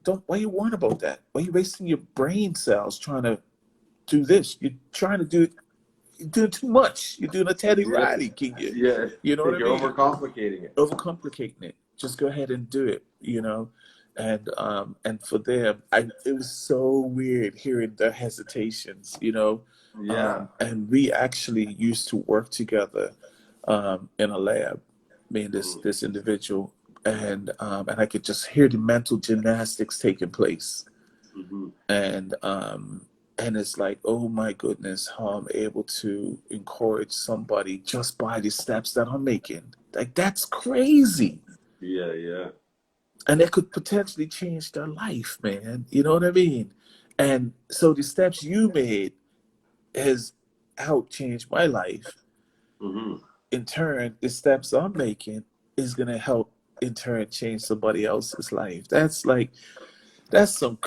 S2: Why are you worrying about that? Why are you wasting your brain cells trying to do this? You're trying to do it. You're doing too much. You're doing a Teddy Riley, can you?
S1: Yeah.
S2: You know what I mean?
S1: You're overcomplicating it.
S2: Overcomplicating it. Just go ahead and do it, you know? And for them, it was so weird hearing their hesitations, you know?
S1: Yeah.
S2: And we actually used to work together in a lab, me and this individual, and I could just hear the mental gymnastics taking place. And it's like, oh my goodness, how I'm able to encourage somebody just by the steps that I'm making. Like, that's crazy.
S1: Yeah.
S2: And it could potentially change their life, man. You know what I mean? And so the steps you made has helped change my life. In turn, the steps I'm making is going to help, in turn, change somebody else's life. That's some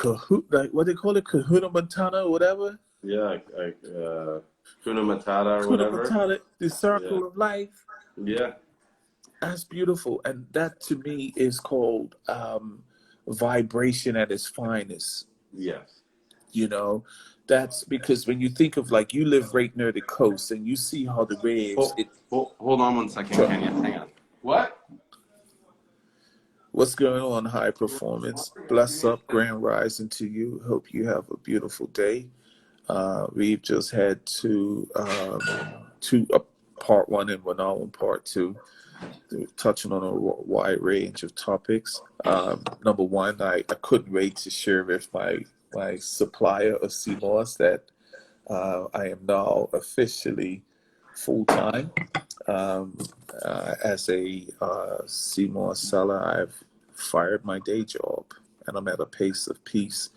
S2: like what they call it, Kahuna Montana or whatever.
S1: Yeah, like Kuna Matata or
S2: Kuna
S1: whatever.
S2: Montana, the circle of life.
S1: Yeah.
S2: That's beautiful. And that to me is called vibration at its finest.
S1: Yes.
S2: You know, that's because when you think of, like, you live right near the coast and you see how the waves.
S1: Hold on 1 second,
S2: Sure.
S1: Kenya. Hang on. What?
S2: What's going on, high performance? Bless up, grand rising to you. Hope you have a beautiful day. We've just had two part one and we're now on part two, touching on a wide range of topics. Number one, I couldn't wait to share with my supplier of Seamoss that I am now officially full-time as a Seamoss seller. I've fired my day job and I'm at a pace of peace,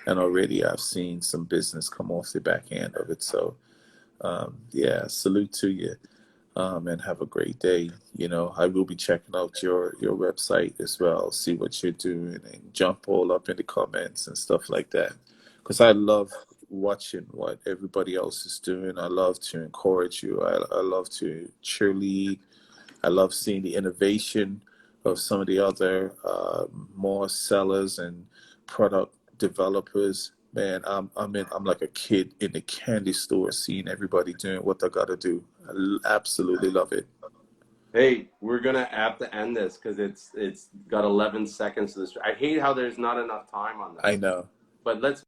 S2: and already I've seen some business come off the back end of it. So yeah, salute to you, and have a great day. You know, I will be checking out your website as well, see what you're doing, and jump all up in the comments and stuff like that, because I love watching what everybody else is doing. I love to encourage you. I love to cheerlead. I love seeing the innovation of some of the other more sellers and product developers Man, I'm like a kid in the candy store seeing everybody doing what they gotta do. Absolutely love it.
S1: Hey, we're gonna have to end this because it's got 11 seconds to this. I hate how there's not enough time on
S2: I
S1: this.
S2: know.
S1: But let's